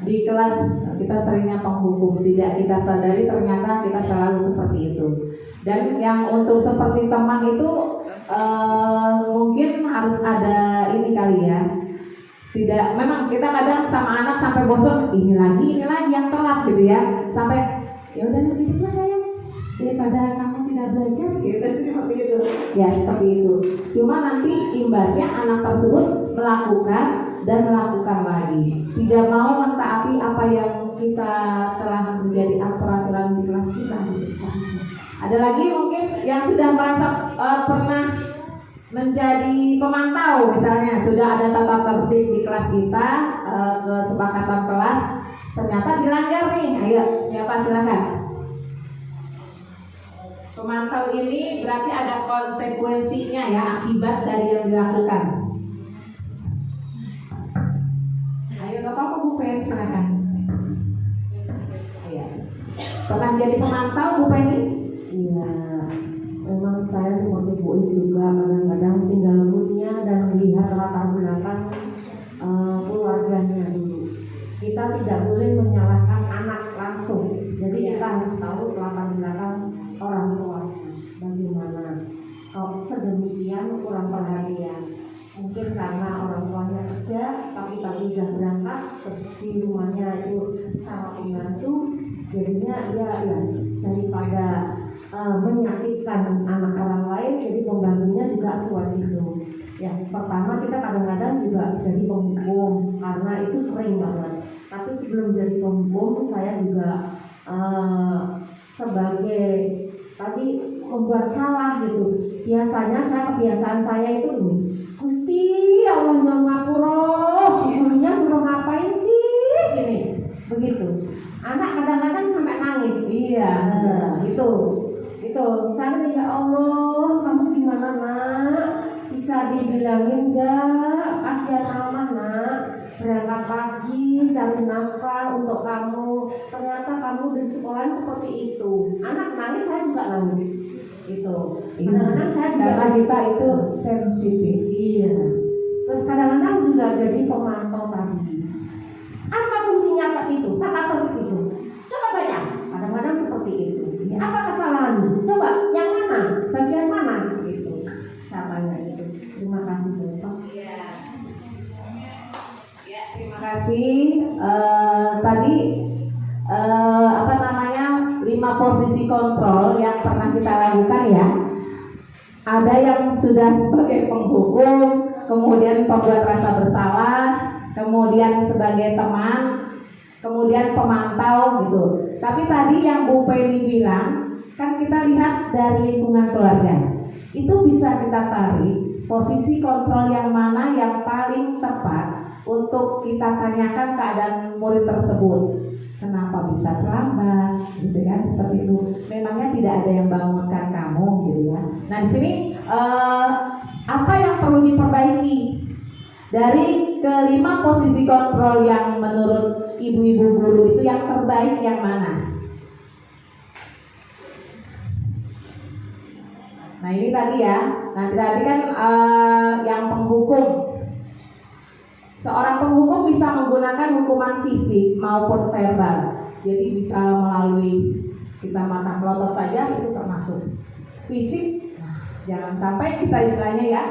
B: di kelas kita seringnya penghukum, tidak kita sadari ternyata kita selalu seperti itu. Dan yang untuk seperti teman itu mungkin harus ada ini kali ya. Tidak, memang kita kadang sama anak sampai bosan, ini lagi yang telat gitu ya. Sampai ya udah nanti kelas saya daripada kamu tidak belajar gitu seperti itu. Ya seperti itu. Cuma nanti imbasnya anak tersebut melakukan lagi, tidak mau mentaati apa yang kita telah menjadi peraturan di kelas kita. Ada lagi mungkin yang sudah merasa pernah menjadi pemantau, misalnya sudah ada tata tertib di kelas kita, kesepakatan kelas, ternyata dilanggar nih. Ayo siapa silakan. Pemantau ini berarti ada konsekuensinya ya, akibat dari yang dilakukan. Ayo gak apa-apa Bu Penny, silakan. Iya. Pernah jadi pemantau Bu Penny?
A: Iya, memang saya seperti Bu Is juga kadang-kadang tinggal moodnya dan melihat latar belakang keluarganya dulu. Kita tidak boleh menyalahkan anak langsung. Jadi kita harus tahu latar belakang orang tua bagaimana. Kalau sedemikian kurang perhatian, mungkin karena orang tuanya kerja tapi udah berangkat di rumahnya itu sama pembantu, jadinya ya daripada menyakitkan anak orang lain, jadi pembantunya juga kuat gitu. Ya pertama kita kadang-kadang juga jadi penghukum karena itu sering banget. Tapi sebelum jadi penghukum saya juga sebagai tadi membuat salah gitu. Biasanya kebiasaan saya itu ini, Gusti Allah ngapura, gurunya suruh ngapain sih gini, begitu. Anak kadang-kadang sampai nangis.
B: Iya,
A: itu saya ya Allah, kamu gimana nak? Bisa dibilangin enggak? Kasihan amat nak, berangkat pagi cari nafkah untuk kamu, ternyata kamu di sekolah seperti itu. Anak nangis, saya juga nangis. Itu kadang-kadang saya juga,
B: karena kita itu sensitif.
A: iya. Terus kadang-kadang juga jadi pemantau tadi. Apa fungsinya itu? Tata tertib itu. Coba baca. Kadang-kadang seperti itu. Apa kesalahannya? Coba yang mana? Bagian mana? Gitu. Saya tanya itu. Terima kasih Bapak.
B: Ya, terima kasih. Tadi 5 posisi kontrol yang pernah kita lakukan ya. Ada yang sudah sebagai penghukum, kemudian pembuat rasa bersalah, kemudian sebagai teman, kemudian pemantau gitu. Tapi tadi yang Bu Penny bilang, kan kita lihat dari lingkungan keluarga. Itu bisa kita tarik posisi kontrol yang mana yang paling tepat untuk kita tanyakan keadaan murid tersebut. Kenapa bisa terlambat, gitu kan? Seperti itu. Memangnya tidak ada yang bangunkan kamu, gitu ya. Nah di sini apa yang perlu diperbaiki dari kelima posisi kontrol yang menurut ibu-ibu guru itu yang terbaik yang mana? Nah ini tadi ya. Nah tadi kan yang penghukum. Seorang penghukum bisa menggunakan hukuman fisik maupun verbal. Jadi bisa melalui kita makan melotot saja itu termasuk. Fisik, jangan sampai kita istilahnya ya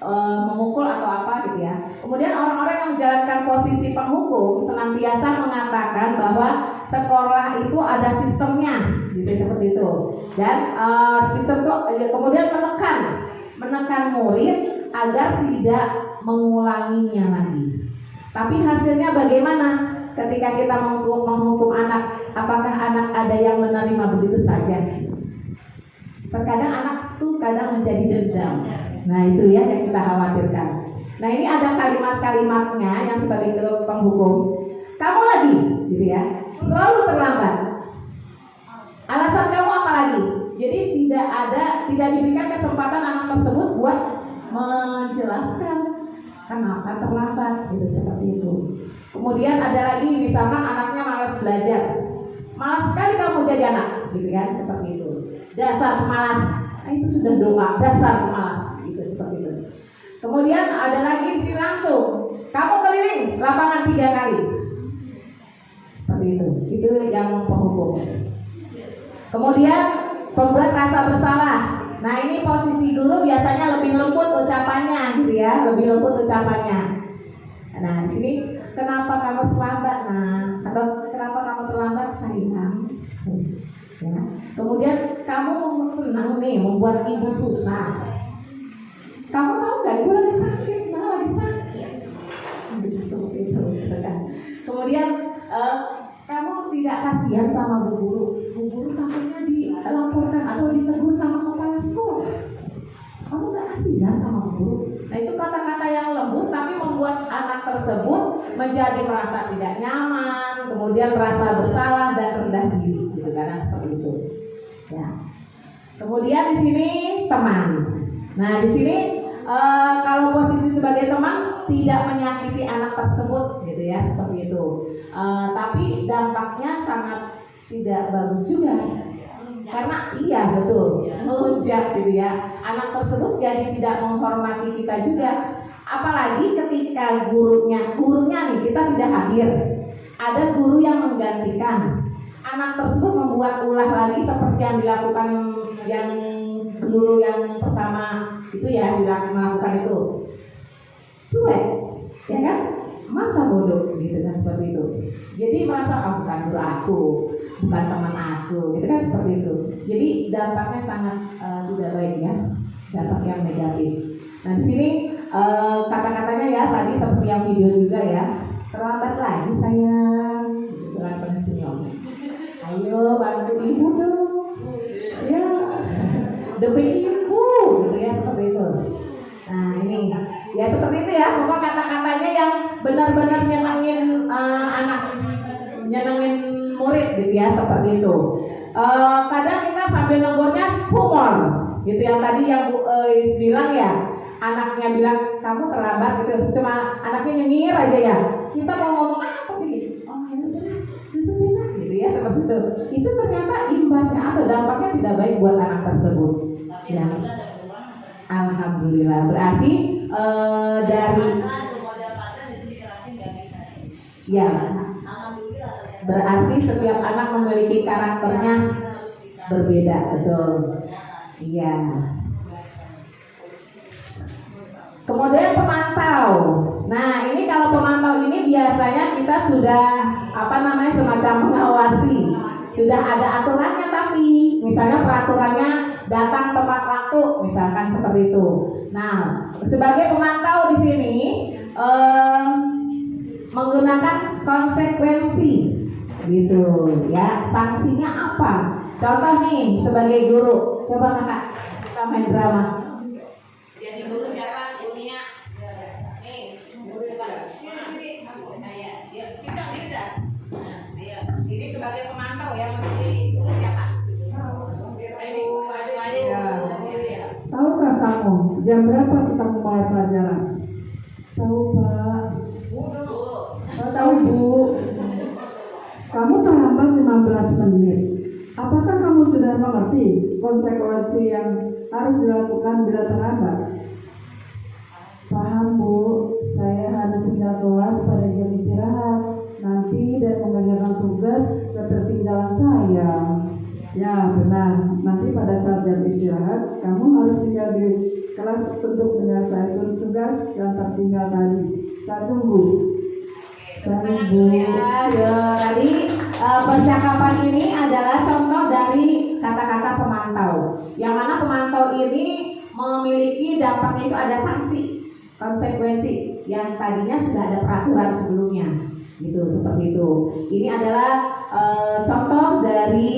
B: memukul atau apa gitu ya. Kemudian orang-orang yang menjalankan posisi penghukum senantiasa mengatakan bahwa sekolah itu ada sistemnya, gitu seperti itu. Dan sistem itu kemudian menekan murid agar tidak mengulanginya lagi. Tapi hasilnya bagaimana? Ketika kita menghukum anak, apakah anak ada yang menerima begitu saja? Terkadang anak tuh kadang menjadi dendam. Nah itu ya yang kita khawatirkan. Nah ini ada kalimat-kalimatnya yang sebagai penghukum. Kamu lagi, gitu ya, selalu terlambat. Alasan kamu apa lagi? Jadi tidak diberikan kesempatan anak tersebut buat menjelaskan kenapa terlambat, gitu seperti itu. Kemudian ada lagi misalkan anaknya malas belajar, malas sekali kamu jadi anak, gitu kan, seperti itu. Dasar pemalas, nah, itu sudah doa, dasar pemalas, gitu seperti itu. Kemudian ada lagi di sini langsung, kamu keliling lapangan 3 kali, seperti itu yang penghukum. Kemudian pembuat rasa bersalah. Nah ini posisi guru biasanya lebih lembut ucapannya, gitu ya, lebih lembut ucapannya. Nah di sini kenapa kamu terlambat? Nah atau kenapa kamu terlambat sayang? Ya. Kemudian kamu senang nih membuat ibu susah. Kamu tahu nggak ibu lagi sakit, lagi sakit. Seperti itu, kan? Kemudian kamu tidak kasihan sama bu guru takutnya dilaporkan atau ditegur sama kepala sekolah. Kamu gak kasihan sama bu guru. Nah itu kata-kata yang lembut tapi membuat anak tersebut menjadi merasa tidak nyaman, kemudian merasa bersalah dan rendah diri, gitu kan, seperti itu. Ya. Kemudian di sini teman. Nah di sini kalau posisi sebagai teman tidak menyakiti anak tersebut, gitu ya, seperti itu. Tapi dampaknya sangat tidak bagus juga, karena iya betul melunjak, gitu ya. Anak tersebut jadi tidak menghormati kita juga. Apalagi ketika gurunya nih kita tidak hadir, ada guru yang menggantikan. Anak tersebut membuat ulah lagi seperti yang dilakukan yang guru yang pertama itu ya, melakukan itu cuek, ya kan, masa bodoh, gitu kan, seperti itu. Jadi merasa bukan guru aku, bukan teman aku, gitu kan, seperti itu. Jadi dampaknya sangat tidak baik ya, dampak yang negatif. Nah di sini kata-katanya ya tadi seperti yang video juga ya, terlambat lagi sayang, dengan penuh senyum. Ayo bantu ibu dong, ya demi ibu, gitu ya, seperti itu. Nah ini ya seperti itu ya, pokok kata-katanya yang benar-benar nyenengin anak, nyenengin murid, gitu ya, seperti itu. Kadang kita sambil negurnya humor, gitu yang tadi yang Bu bilang ya, anaknya bilang kamu terlambat, gitu, cuma anaknya nyengir aja ya. Kita mau ngomong apa sih? Oh ya udah, itu benar, gitu ya, seperti itu. Itu ternyata imbasnya atau dampaknya tidak baik buat anak tersebut. Ya. Alhamdulillah, berarti dari ya, berarti setiap anak memiliki karakternya berbeda, betul. Iya. Kemudian pemantau. Nah, ini kalau pemantau ini biasanya kita sudah semacam mengawasi. Sudah ada aturannya, tapi misalnya peraturannya datang tepat waktu, misalkan seperti itu. Nah, sebagai pemantau di sini menggunakan konsekuensi, gitu ya. Sanksinya apa? Contoh nih sebagai guru, coba kakak kita main drama. Jadi guru siapa? Dunia. Nih, guru depan. Ayo, sidang diri dah. Ayo, ini sebagai pemantau ya, menjadi guru siapa?
A: Tahukah kamu jam berapa kita mulai pelajaran? Tahu Pak. Tahu Bu. Kamu terlambat 15 menit. Apakah kamu sudah mengerti konsekuensi yang harus dilakukan bila terlambat? Paham Bu. Saya harus tinggal kelas pada jam istirahat nanti dan mengerjakan tugas ketertinggalan saya. Ya benar, nanti pada saat jam istirahat kamu harus tinggal di kelas untuk menyelesaikan tugas yang tertinggal tadi. Saya tunggu.
B: Tadi percakapan ini adalah contoh dari kata-kata pemantau. Yang mana pemantau ini memiliki dampaknya itu ada sanksi, konsekuensi yang tadinya sudah ada peraturan sebelumnya, gitu seperti itu. Ini adalah contoh dari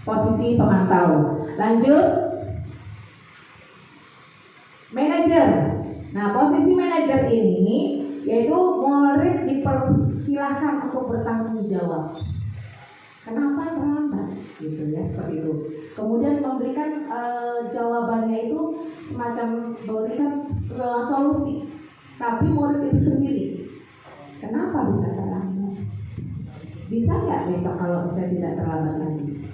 B: posisi pemantau. Lanjut, manajer. Nah, posisi manajer ini yaitu murid dipersilahkan untuk bertanggung jawab. Kenapa terlambat? Gitu ya, seperti itu. Kemudian memberikan jawabannya itu semacam memberikan solusi. Tapi murid itu sendiri, kenapa bisa terlambat? Bisa nggak besok kalau saya tidak terlambat lagi?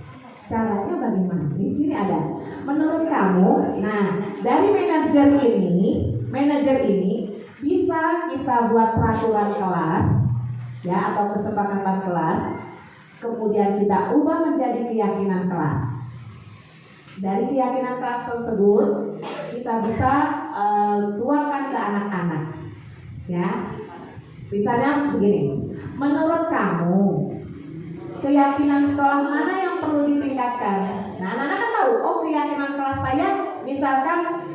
B: Caranya bagaimana? Di sini ada. Menurut kamu, nah dari manajer ini bisa kita buat peraturan kelas, ya atau kesepakatan kelas, kemudian kita ubah menjadi keyakinan kelas. Dari keyakinan kelas tersebut kita bisa tuangkan ke anak-anak, ya. Misalnya begini, menurut kamu keyakinan sekolah mana yang perlu ditingkatkan? Nah, anak-anak kan tahu, oh keyakinan kelas saya misalkan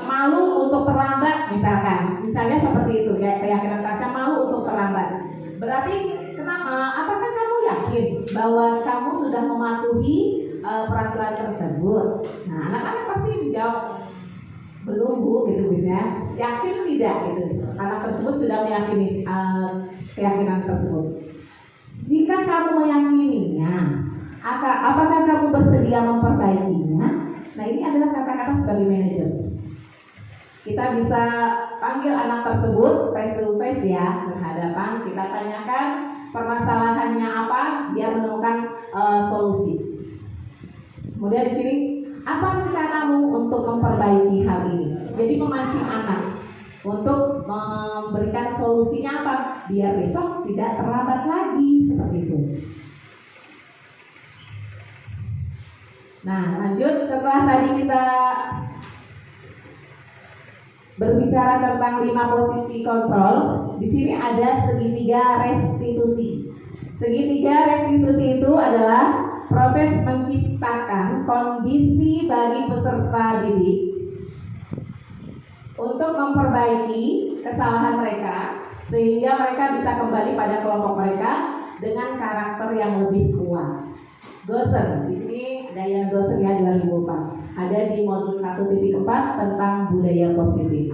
B: malu untuk terlambat, misalnya seperti itu, ya, keyakinan kelasnya malu untuk terlambat. Berarti apakah kamu yakin bahwa kamu sudah mematuhi peraturan tersebut? Nah, anak-anak pasti dijawab belum Bu, gitu biasanya. Yakin tidak gitu? Anak tersebut sudah meyakini keyakinan tersebut. Jika kamu meyakininya, apakah kamu bersedia memperbaikinya? Nah, ini adalah kata-kata sebagai manajer. Kita bisa panggil anak tersebut face to face ya, berhadapan. Kita tanyakan permasalahannya apa, biar menemukan solusi. Kemudian di sini, apa rencanamu untuk memperbaiki hal ini? Jadi memancing anak untuk memberikan solusinya apa, biar besok tidak terlambat lagi, seperti itu. Nah, lanjut setelah tadi kita berbicara tentang 5 posisi kontrol, di sini ada segitiga restitusi. Segitiga restitusi itu adalah proses menciptakan kondisi bagi peserta didik untuk memperbaiki kesalahan mereka sehingga mereka bisa kembali pada kelompok mereka dengan karakter yang lebih kuat. Gosen, di sini Dayan Gosen ya 2004, ada di modul 1.4 tentang budaya positif.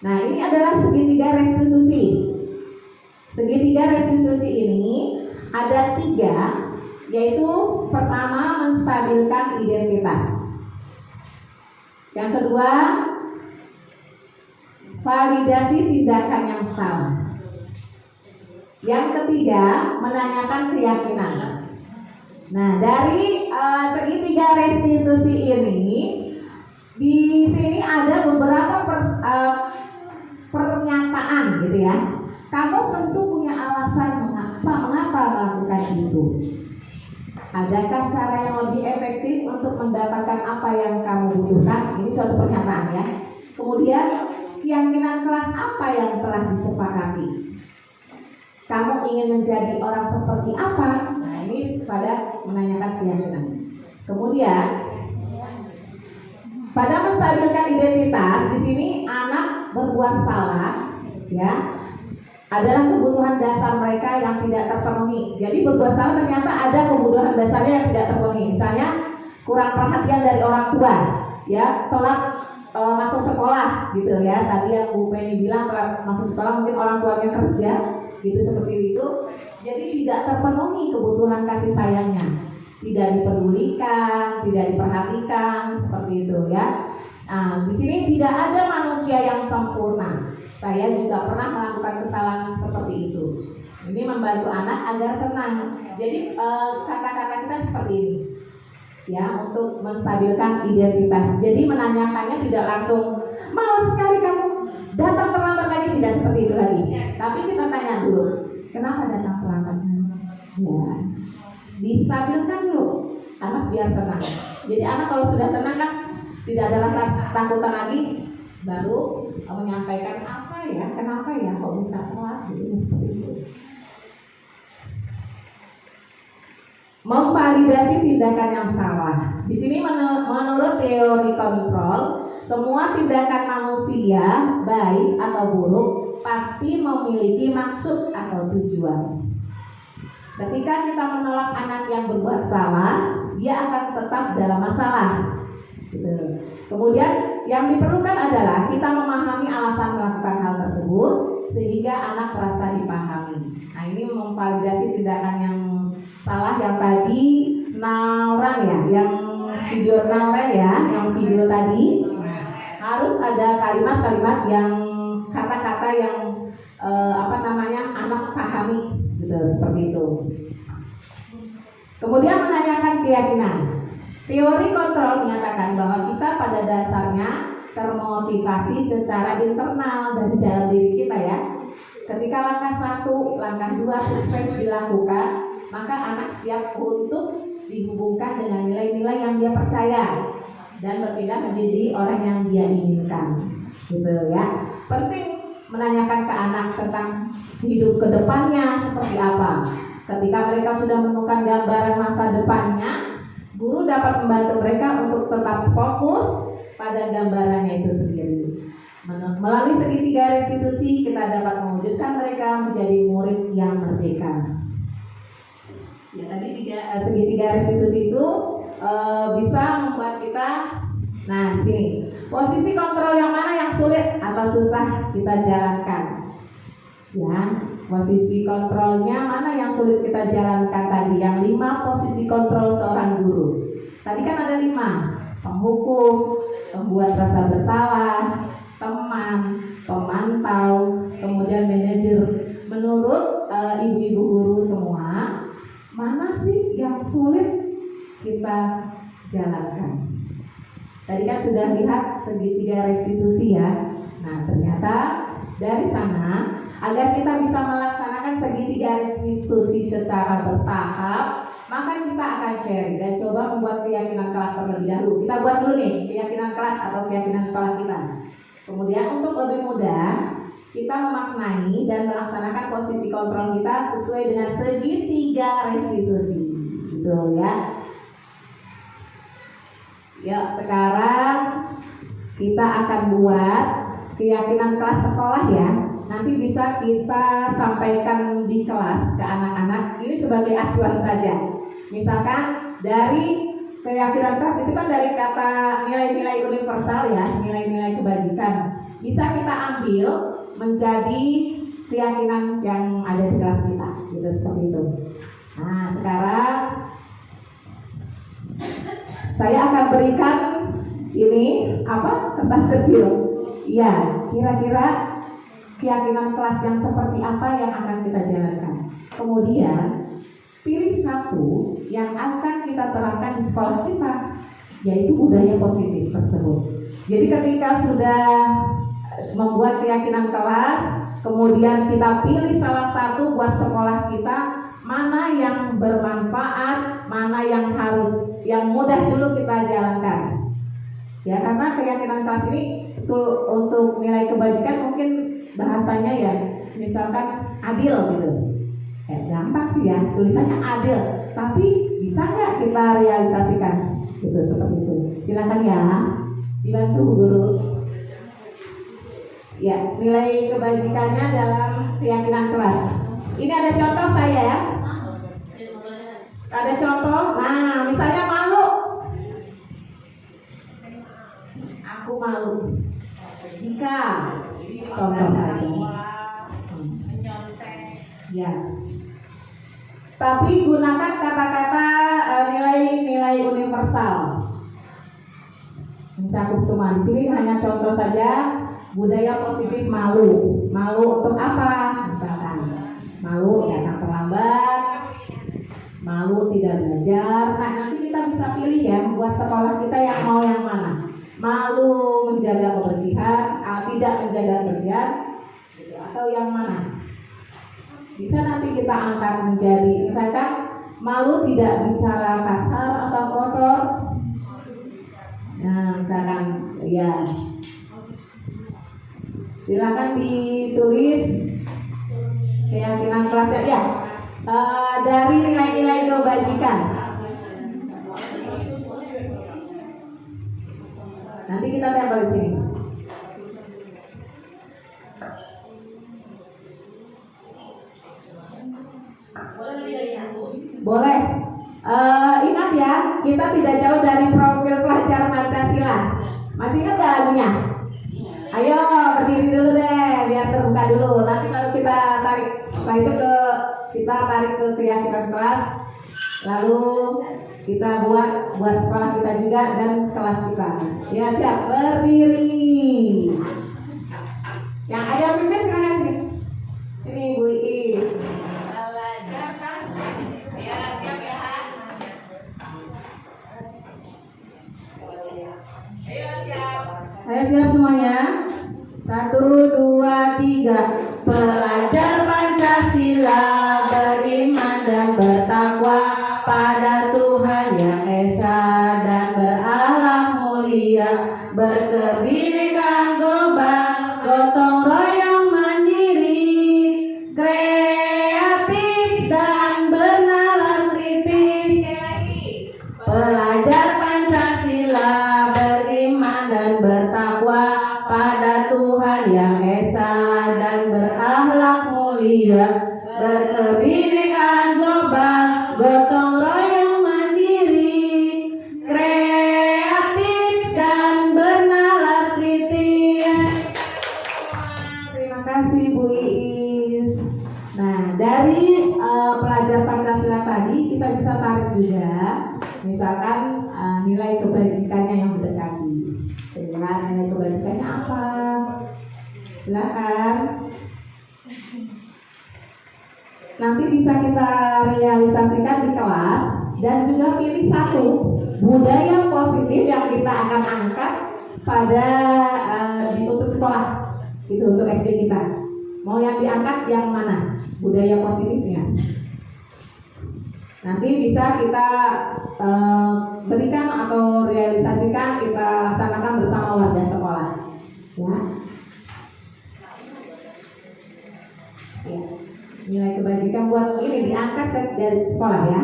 B: Nah, ini adalah segitiga restitusi. Segitiga restitusi ini ada 3, yaitu pertama menstabilkan identitas. Yang kedua, validasi tindakan yang salah. Yang ketiga, menanyakan keyakinan. Nah, dari segitiga restitusi ini, di sini ada beberapa pernyataan gitu ya. Kamu tentu punya alasan mengapa melakukan itu. Adakah cara yang lebih efektif untuk mendapatkan apa yang kamu butuhkan? Ini suatu pernyataan ya. Kemudian, keyakinan kelas apa yang telah disepakati? Kamu ingin menjadi orang seperti apa? Nah, ini pada menanyakan keyakinan. Kemudian, pada menstabilkan identitas, di sini anak berbuat salah, ya. adalah kebutuhan dasar mereka yang tidak terpenuhi. Jadi berbuat salah ternyata ada kebutuhan dasarnya yang tidak terpenuhi. Misalnya kurang perhatian dari orang tua, ya, telat masuk sekolah gitu ya. Tadi yang Bu Penny bilang telat masuk sekolah, mungkin orang tuanya kerja gitu, seperti itu. Jadi tidak terpenuhi kebutuhan kasih sayangnya, tidak dipedulikan, tidak diperhatikan, seperti itu ya. Nah, di sini tidak ada manusia yang sempurna. Saya juga pernah melakukan kesalahan seperti itu. Ini membantu anak agar tenang. Jadi kata-kata kita seperti ini, ya, untuk menstabilkan identitas. Jadi menanyakannya tidak langsung, malas sekali kamu datang terlambat lagi, tidak seperti itu lagi. Tapi kita tanya dulu, kenapa datang terlambat? Ya, distabilkan dulu, anak biar tenang. Jadi anak kalau sudah tenang kan tidak ada rasa takutan lagi, baru menyampaikan apa ya, kenapa ya kok bisa telat gitu, seperti itu. Memvalidasi tindakan yang salah. Di sini menurut teori kontrol, semua tindakan manusia baik atau buruk pasti memiliki maksud atau tujuan. Ketika kita menolak anak yang berbuat salah, dia akan tetap dalam masalah. Gitu. Kemudian yang diperlukan adalah kita memahami alasan melakukan hal tersebut sehingga anak merasa dipahami. Nah, ini memvalidasi tindakan yang salah yang tadi Nauran ya, yang video Nauran ya, yang video tadi harus ada kalimat-kalimat yang kata-kata yang anak pahami gitu, seperti itu. Kemudian menanyakan keyakinan. Teori kontrol menyatakan bahwa kita pada dasarnya termotivasi secara internal dari dalam diri kita ya. Ketika langkah 1, langkah 2 sukses dilakukan, maka anak siap untuk dihubungkan dengan nilai-nilai yang dia percaya dan berpindah menjadi orang yang dia inginkan, gitu ya. Penting menanyakan ke anak tentang hidup kedepannya seperti apa. Ketika mereka sudah menemukan gambaran masa depannya, guru dapat membantu mereka untuk tetap fokus pada gambarannya itu sendiri. Melalui segitiga restitusi kita dapat mewujudkan mereka menjadi murid yang merdeka. Ya, tadi segitiga restitusi itu bisa membuat kita, nah di sini posisi kontrol yang mana yang sulit atau susah kita jalankan. Ya, posisi kontrolnya mana yang sulit kita jalankan tadi? Yang 5 posisi kontrol seorang guru. Tadi kan ada 5: penghukum, pembuat rasa bersalah, teman, pemantau, kemudian manajer. Menurut ibu-ibu guru semua, mana sih yang sulit kita jalankan? Tadi kan sudah lihat segitiga restitusi ya. Nah, ternyata dari sana, agar kita bisa melaksanakan segitiga restitusi secara bertahap, maka kita akan sharing dan coba membuat keyakinan kelas terlebih dahulu. Kita buat dulu nih keyakinan kelas atau keyakinan sekolah kita. Kemudian untuk lebih mudah, kita memaknai dan melaksanakan posisi kontrol kita sesuai dengan segitiga restitusi, gitu ya. Ya, sekarang kita akan buat keyakinan kelas sekolah ya. Nanti bisa kita sampaikan di kelas ke anak-anak. Ini sebagai acuan saja. Misalkan dari keyakinan kelas itu kan dari kata nilai-nilai universal ya, nilai-nilai kebajikan. Bisa kita ambil menjadi keyakinan yang ada di kelas kita, gitu, seperti itu. Nah, sekarang saya akan berikan ini kertas kecil. Ya, kira-kira keyakinan kelas yang seperti apa yang akan kita jalankan. Kemudian pilih satu yang akan kita terapkan di sekolah kita, yaitu budaya positif tersebut. Jadi ketika sudah membuat keyakinan kelas, kemudian kita pilih salah satu buat sekolah kita, mana yang bermanfaat, mana yang mudah dulu kita jalankan. Ya, karena keyakinan kelas ini untuk nilai kebajikan mungkin bahasanya ya, misalkan adil gitu. Gampang sih ya, tulisannya adil, tapi bisa nggak kita realisasikan? Gitu, seperti itu. Silakan ya, dibantu guru. Ya, nilai kebajikannya dalam keyakinan kelas. Ini ada contoh saya ya. Ada contoh. Nah, misalnya malu. Aku malu. Jika contoh saja. Ya. Tapi gunakan kata-kata nilai-nilai universal. Mencakup semua. Di sini hanya contoh saja. Budaya positif malu. Malu untuk apa? Misalkan malu datang terlambat, malu tidak belajar. Nah, nanti kita bisa pilih ya buat sekolah kita yang mau yang mana. Malu menjaga kebersihan, tidak menjaga kebersihan, gitu, atau yang mana? Bisa nanti kita angkat menjadi misalkan malu tidak bicara kasar atau kotor. Nah, misalkan ya. Silakan ditulis keyakinan kelasnya ya. Dari nilai-nilai kebajikan. Nanti kita tempel di sini. Boleh. Ingat ya, kita tidak jauh dari profil pelajar Pancasila. Masih ingat gak lagunya? Ayo berdiri dulu deh, biar terbuka dulu. Nanti baru kita tarik. Setelah itu kita tarik ke keyakinan kelas. Lalu kita buat sekolah kita juga dan kelas kita. Ya siap, berdiri. Yang ada yang pimpin silakan sini. Sini Bu Iis. Belajar kan? Ya siap ya. Ayo siap. Ayo siap semuanya. 1, 2, 3. Pelajar Pancasila beriman dan bertakwa pada Tuhan Yang Esa dan berakhlak mulia, berkebinekaan global, gotong royong mandiri, kreatif dan bernalar kritis. Pelajar Pancasila beriman dan bertakwa pada Tuhan Yang Esa dan berakhlak mulia, berkebinekaan global, gotong royong mandiri, kreatif dan bernalar kritis. Terima kasih Bu Iis. Nah, dari pelajar Pancasila tadi kita bisa tarik juga, misalkan nilai kebajikannya yang mendekati. Nilai kebajikannya apa? Silakan. Nanti bisa kita realisasikan di kelas dan juga pilih satu budaya positif yang kita akan angkat pada untuk sekolah, itu untuk SD kita. Mau yang diangkat yang mana? Budaya positifnya. Nanti bisa kita berikan atau realisasikan, kita laksanakan bersama warga sekolah. Ya. Ya. Nilai kebajikan buat ini diangkat dari sekolah ya.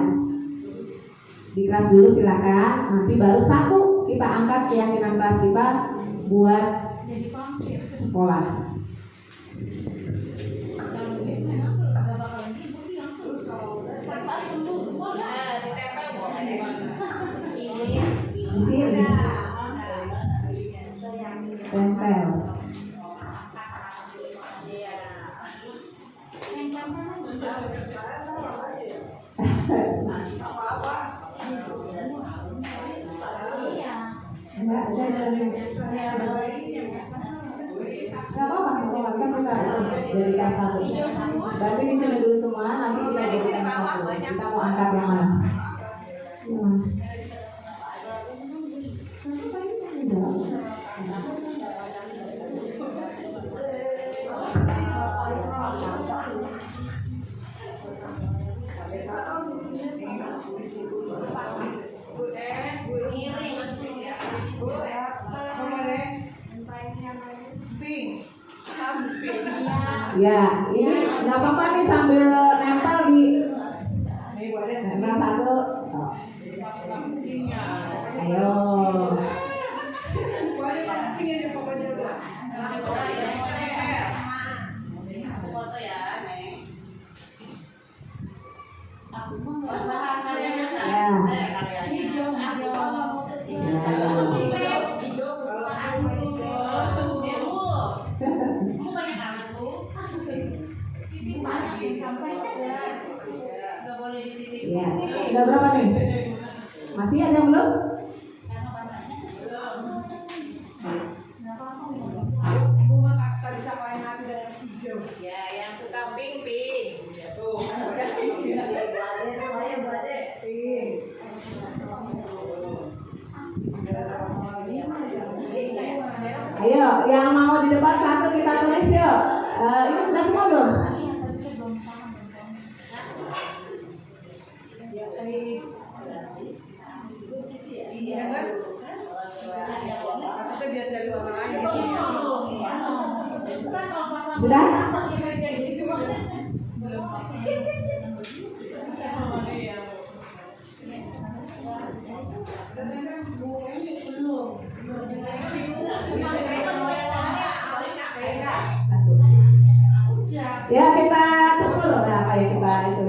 B: Di kelas dulu silakan, nanti baru satu kita angkat keyakinan kelas kita buat sekolah. Di sini tempel. Gak apa-apa, kan kita jadikan satu. Berarti di sini dulu semua, nanti kita jadikan satu. Kita mau angkat yang mana? Ya, ini nggak apa-apa nih sambil nempel di nempel satu. Ayo. Ya, udah berapa nih? Masih ada yang belum?
F: Ya, yang suka pink. Tuh.
B: Ayo, yang mau di depan satu kita tulis yuk. Ini sudah semua belum? Sudah? Ya kita tutur apa ya kita itu.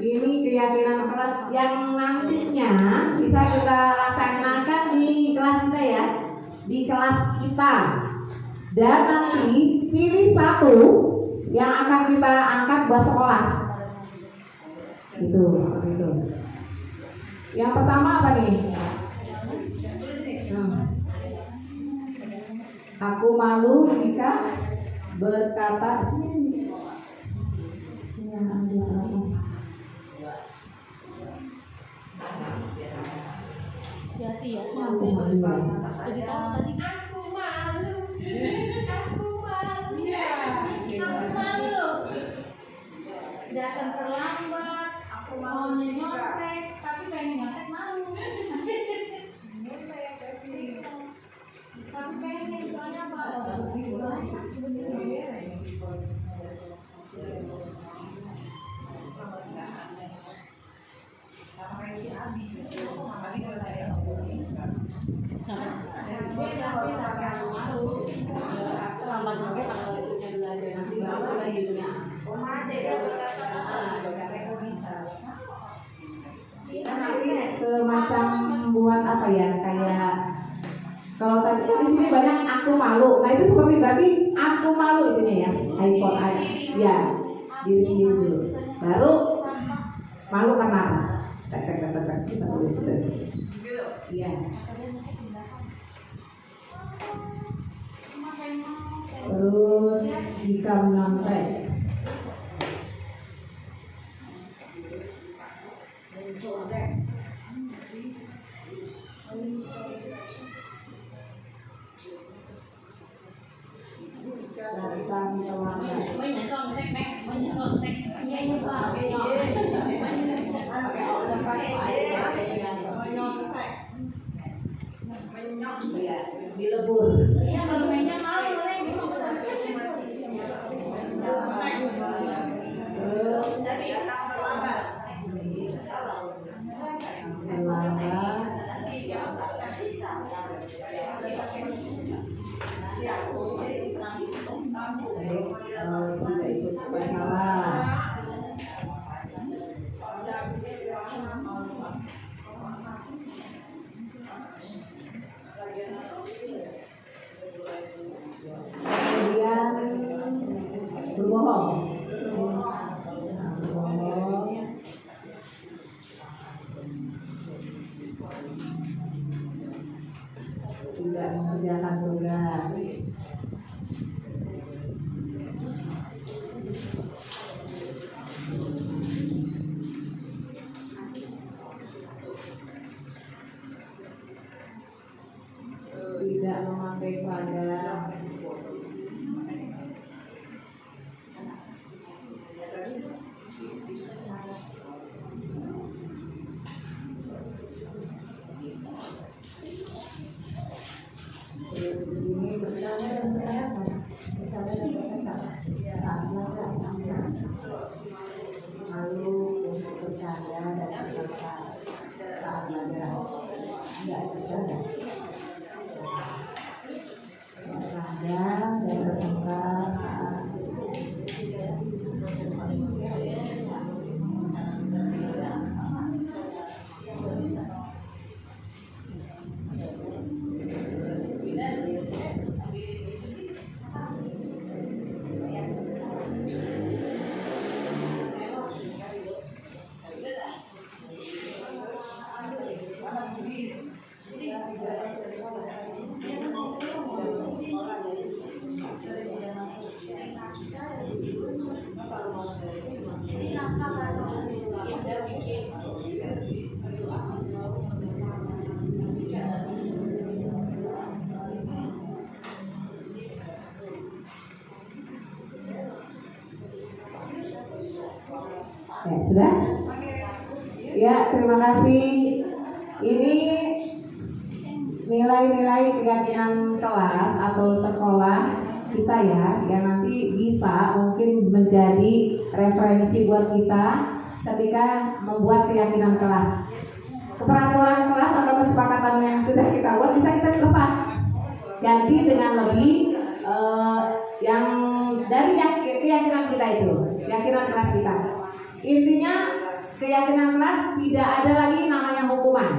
B: Ini keyakinan kelas yang nantinya bisa kita laksanakan di kelas kita ya, di kelas kita. Dan nanti pilih satu yang akan kita angkat buat sekolah. Itu. Yang pertama apa nih? Aku malu jika berkata
E: Hati ya.
B: aku malu.
E: Jadi kamu tadi aku malu. Aku malu. Datang terlambat. Aku mau nyontek, tapi pengen nyontek malu. Tapi pengen soalnya apa?
B: Semacam buat apa ya, kayak kalau tadi kan di sini banyak aku malu, nah itu seperti berarti aku malu itunya ya, icon ya diri sendiri dulu, baru malu karena apa? Kita tulis itu. Iya. Terus jika menyontek. Datang terlambat. Dilebur.
E: Iya, kalau mainnya malu
B: tidak ikut masalah. Kemudian berbohong. Tidak mengerjakan tugas. Tidak memakai seragam. Terus di sini bercanda dan berkata, lalu untuk bercanda dan berkata saat belajar tidak bercanda. Bercanda dan bertengkar saat Sudah? Ya, terima kasih. Ini nilai-nilai keyakinan kelas atau sekolah kita ya, yang nanti bisa mungkin menjadi referensi buat kita ketika membuat keyakinan kelas. Peraturan kelas atau kesepakatan yang sudah kita buat bisa kita lepas. Ganti dengan lebih yang dari keyakinan kita itu, keyakinan kelas kita. Intinya keyakinan kelas tidak ada lagi namanya hukuman,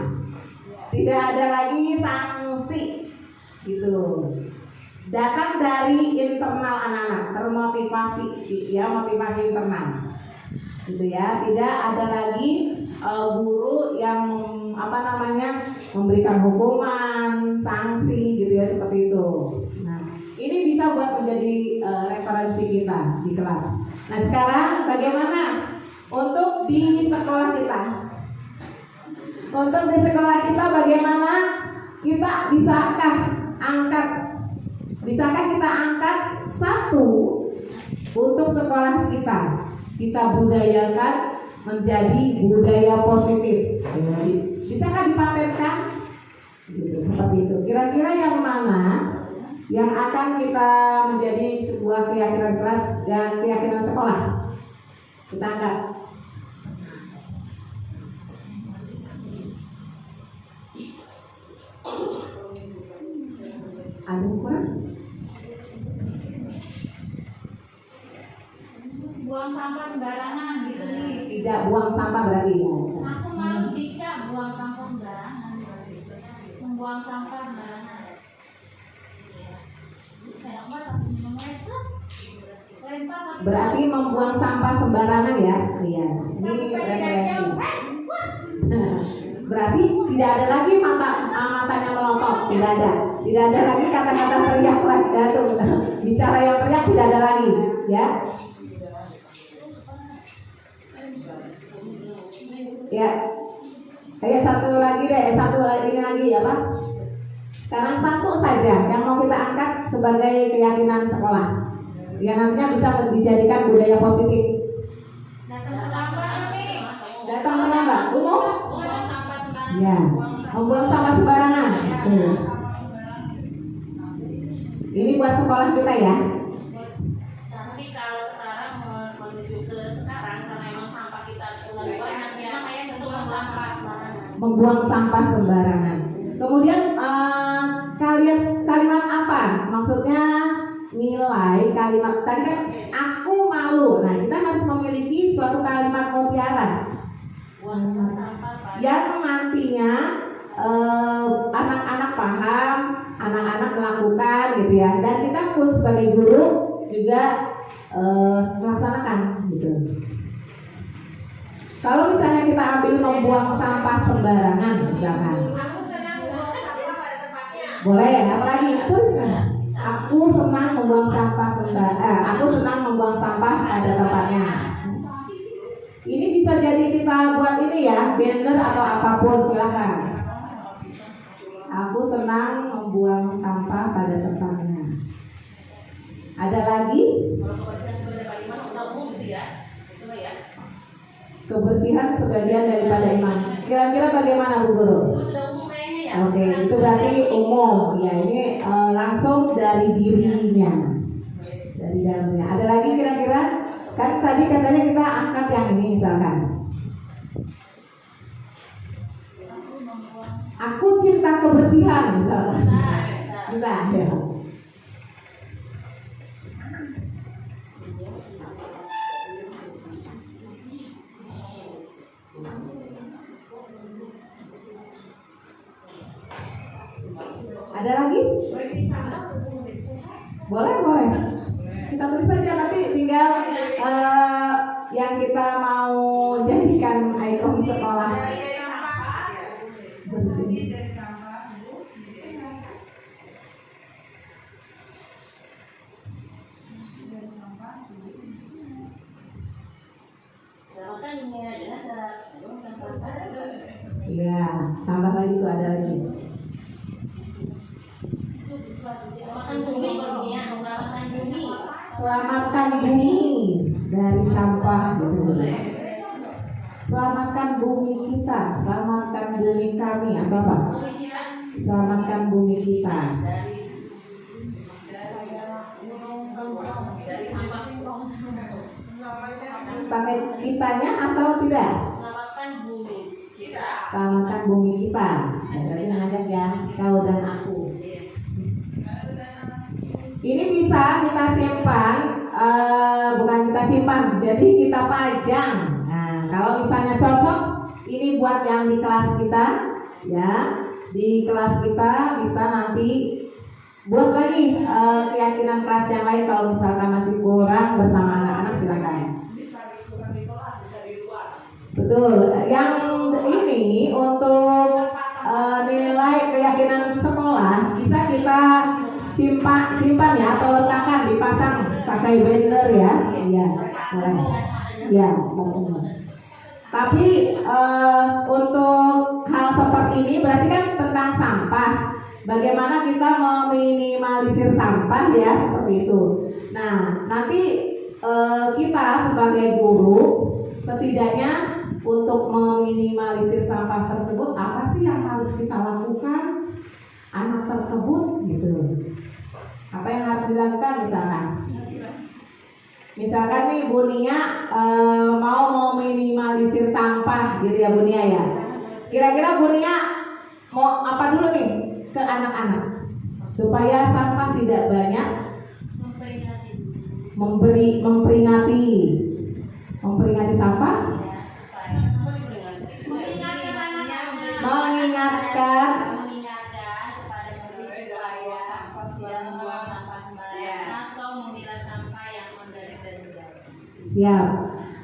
B: tidak ada lagi sanksi, gitu. Datang dari internal anak-anak, termotivasi, ya motivasi internal, gitu ya. Tidak ada lagi guru yang memberikan hukuman, sanksi, gitu ya seperti itu. Nah, ini bisa buat menjadi referensi kita di kelas. Nah, sekarang bagaimana untuk di sekolah kita? Untuk di sekolah kita bagaimana kita bisakah kita angkat satu untuk sekolah kita? Kita budayakan menjadi budaya positif. Bisakah dipatenkan? Seperti itu. Kira-kira yang mana yang akan kita menjadi sebuah keyakinan kelas dan keyakinan sekolah? Kita angkat. Aduh, kurang.
E: Buang sampah sembarangan gitu nih.
B: Tidak buang sampah berarti.
E: Aku malu jika buang sampah sembarangan. Membuang sampah sembarangan. Kayak apa tapi lempar.
B: Berarti membuang sampah sembarangan ya? Iya. Ini referensi. Berarti tidak ada lagi matanya melotot, tidak ada. Tidak ada lagi kata-kata teriak lagi. Bicara yang teriak tidak ada lagi, ya. Ya, kayak satu lagi deh, ini lagi apa? Sekarang satu saja yang mau kita angkat sebagai keyakinan sekolah, yang nantinya bisa dijadikan budaya positif. Datang menambah, umum? Ya, membuang sampah sembarangan. Ini buat sekolah kita ya.
E: Tapi kalau sekarang menuju ke sekarang karena emang sampah kita terlalu banyak ya, makanya tentu membuang sampah sembarangan.
B: Membuang sampah sembarangan. Kemudian kalimat apa? Maksudnya nilai kalimat tadi kan aku malu. Nah, kita harus memiliki suatu kalimat mutiara yang nantinya anak-anak paham, anak-anak melakukan gitu ya, dan kita pun sebagai guru juga melaksanakan gitu. Kalau misalnya kita ambil membuang sampah sembarangan misalkan,
F: Aku senang membuang sampah pada tempatnya.
B: boleh, apalagi aku senang membuang sampah aku senang membuang sampah pada tempatnya. Ini bisa jadi kita buat ini ya, banner atau apapun, silakan. Aku senang membuang sampah pada tempatnya. Ada lagi?
E: Kalau kebersihan sebagai iman udah umum gitu ya. Itu ya.
B: Kebersihan sebagian daripada iman. Kira-kira bagaimana Bu Guru?
E: Itu sudah umum kayaknya ya.
B: Oke, itu berarti umum. Ya, ini langsung dari dirinya, dari dalamnya. Ada lagi kira-kira? Kan tadi katanya kita angkat yang ini misalkan. Aku cinta kebersihan misalkan. Bisa ya. Ada lagi? Boleh, boleh. Kita tulis saja, nanti tinggal yang kita mau jadikan ikon sekolah. Ya, tambah lagi tuh ada lagi. Selamatkan bumi dari sampah. Selamatkan bumi kita, selamatkan bumi kami, atau apa? Selamatkan bumi kita. Pakai kitanya atau tidak?
F: Selamatkan bumi kita.
B: Selamatkan bumi kita. Berarti mengajak ya, kau dan aku. Ini bisa kita simpan, bukan kita simpan, jadi kita pajang. Nah, kalau misalnya cocok, ini buat yang di kelas kita, ya, di kelas kita bisa nanti buat lagi keyakinan kelas yang lain. Kalau misalkan masih kurang bersama anak-anak silakan.
F: Bisa dikurang di kelas, bisa di luar.
B: Betul. Yang ini untuk nilai keyakinan sekolah bisa kita simpan ya, atau letakkan, dipasang pakai banner ya. Iya, boleh. Ya, boleh. Tapi untuk hal seperti ini berarti kan tentang sampah. Bagaimana kita meminimalisir sampah ya, seperti itu. Nah, nanti kita sebagai guru setidaknya untuk meminimalisir sampah tersebut, apa sih yang harus kita lakukan anak tersebut gitu. Apa yang harus dilakukan misalkan nih Bu Nia mau meminimalisir sampah gitu ya Bu Nia ya. Kira-kira Bu Nia mau apa dulu nih ke anak-anak supaya sampah tidak banyak? Memperingati sampah, mengingatkan
F: kepada mereka supaya tidak membuang sampah sembarangan atau memilah sampah yang mendadak dan tidak.
B: siap.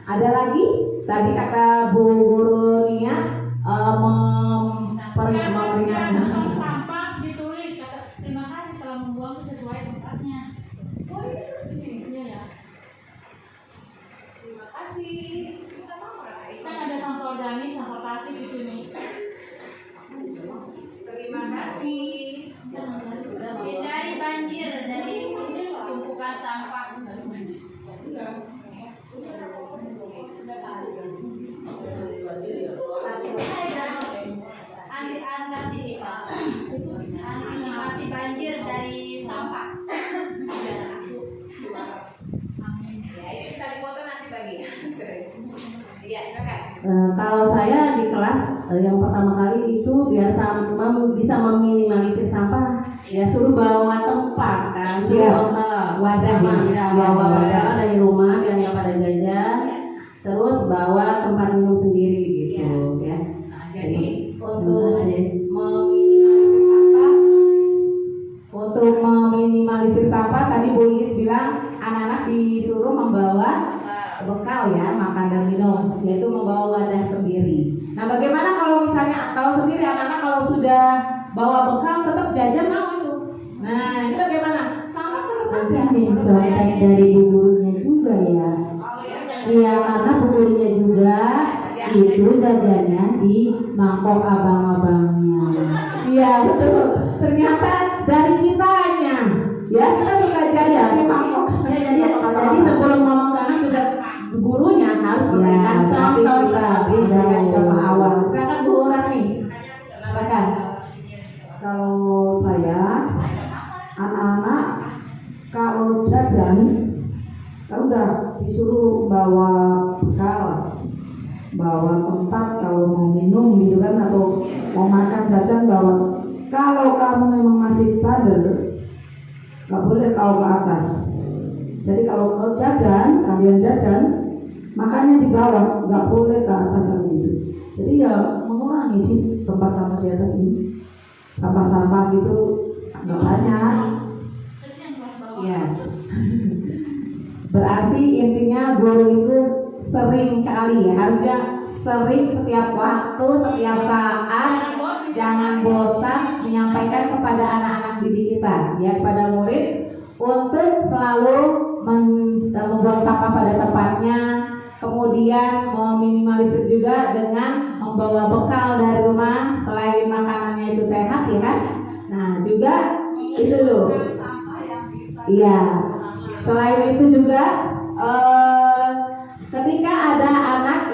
B: Ada lagi? Tadi kata Bu Guru Nia memperingatkan.
F: Kalau sampah ditulis kata terima kasih telah membuang sesuai tempatnya. Oh ini terus di sini ya. Terima kasih. Kan ada sampah organik, sampah plastik di sini.
B: Terima kasih.
F: Hindari banjir dari tumpukan sampah. Antisipasi banjir dari sampah.
B: Ya, ini bisa dipoto nanti bagi. Iya, silakan.
A: Kalau saya di kelas yang pertama kali itu biar bisa meminimalisir sampah, ya suruh bawa tempat kan, wadah ya, bawa wadah dari rumah biar nggak pada jajan, terus bawa tempat minum sendiri gitu ya.
B: Nah, jadi untuk meminimalisir sampah tadi Bu Iis bilang anak-anak disuruh membawa bekal ya, makan dan minum, yaitu membawa wadah sendiri. Nah, bagaimana kalau misalnya tahu sendiri anak-anak kalau sudah bawa bekal tetap jajan mau itu? Nah, ini bagaimana? Sama seperti
A: Contoh dari bu gurunya juga ya. Iya, karena bu gurunya juga itu jajannya di mangkok abang-abangnya.
B: Iya, betul. Ternyata dari kitanya, ya kita suka jajan di mangkok.
A: Jadi sebelum ngomong ke anak juga gurunya harus memberikan
B: contoh awal. Silakan Bu Rani. Silakan.
C: Kalau saya, anak-anak kalau jajan kan udah disuruh bawa bekal, bawa tempat kalau mau minum gitu kan, atau mau makan jajan bawa. Kalau kamu memang masih bandel, nggak boleh kau ke atas. Jadi kalau kau jajan, kalian jajan, makannya di bawah, nggak boleh ke atas gitu. Jadi ya mengurangi sih tempat sampah di atas ini. Sampah-sampah gitu nggak banyak.
B: Ya. Berarti intinya guru itu sering kali ya, harusnya sering setiap waktu, setiap saat, jangan bosan menyampaikan kepada anak-anak didik kita, ya, kepada murid untuk selalu membuang sampah pada tempatnya, kemudian meminimalisir juga dengan membawa bekal dari rumah selain makanannya itu sehat ya kan. Nah juga itu loh. Iya. Selain itu juga ketika ada anak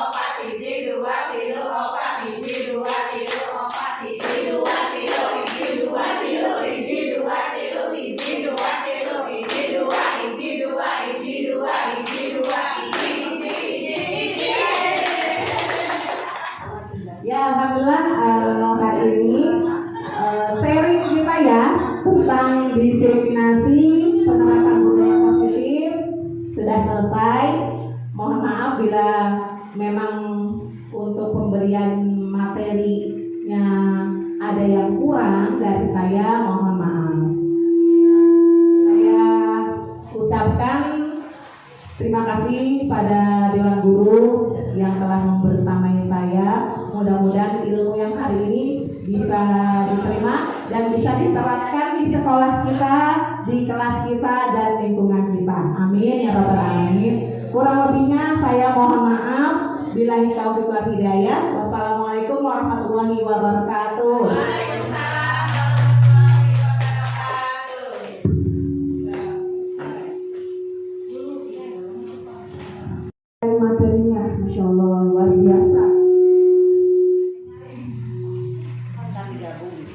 G: opat, hiji, dua, tilu, opat, hiji, dua, tilu, opat, hiji, dua, tilu, hiji, dua, tilu, hiji, dua, tilu, hiji, dua, tilu, hiji, dua, hiji, dua, hiji, dua, hiji, dua, hiji, hiji.
B: Ya, alhamdulillah hari ini sharing kita ya tentang diskriminasi penerapan budaya positif sudah selesai. Mohon maaf bila memang untuk pemberian materinya ada yang kurang dari saya, mohon maaf. Saya ucapkan terima kasih pada Dewan Guru yang telah membersamai saya. Mudah-mudahan ilmu yang hari ini bisa diterima dan bisa diterapkan di sekolah kita, di kelas kita, dan lingkungan kita. Amin ya rabbal alamin. Kurang lebihnya saya mohon maaf. Billahi taufiq wal hidayah. Wassalamualaikum warahmatullahi wabarakatuh.
A: Materinya, Masya Allah, luar biasa.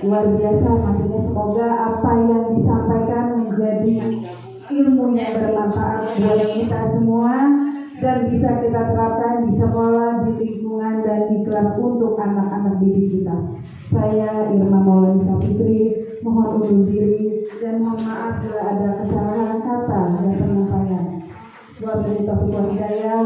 A: Luar biasa materinya. Semoga apa yang disampaikan menjadi ilmu yang bermanfaat buat kita semua dan bisa kita terapkan di sekolah, di lingkungan, dan di kelas untuk anak-anak didik kita. Saya Irma Maulani Sapitri mohon undur diri dan mohon maaf bila ada kesalahan kata dan penyampaian. Wabillahi taufiq wal hidayah.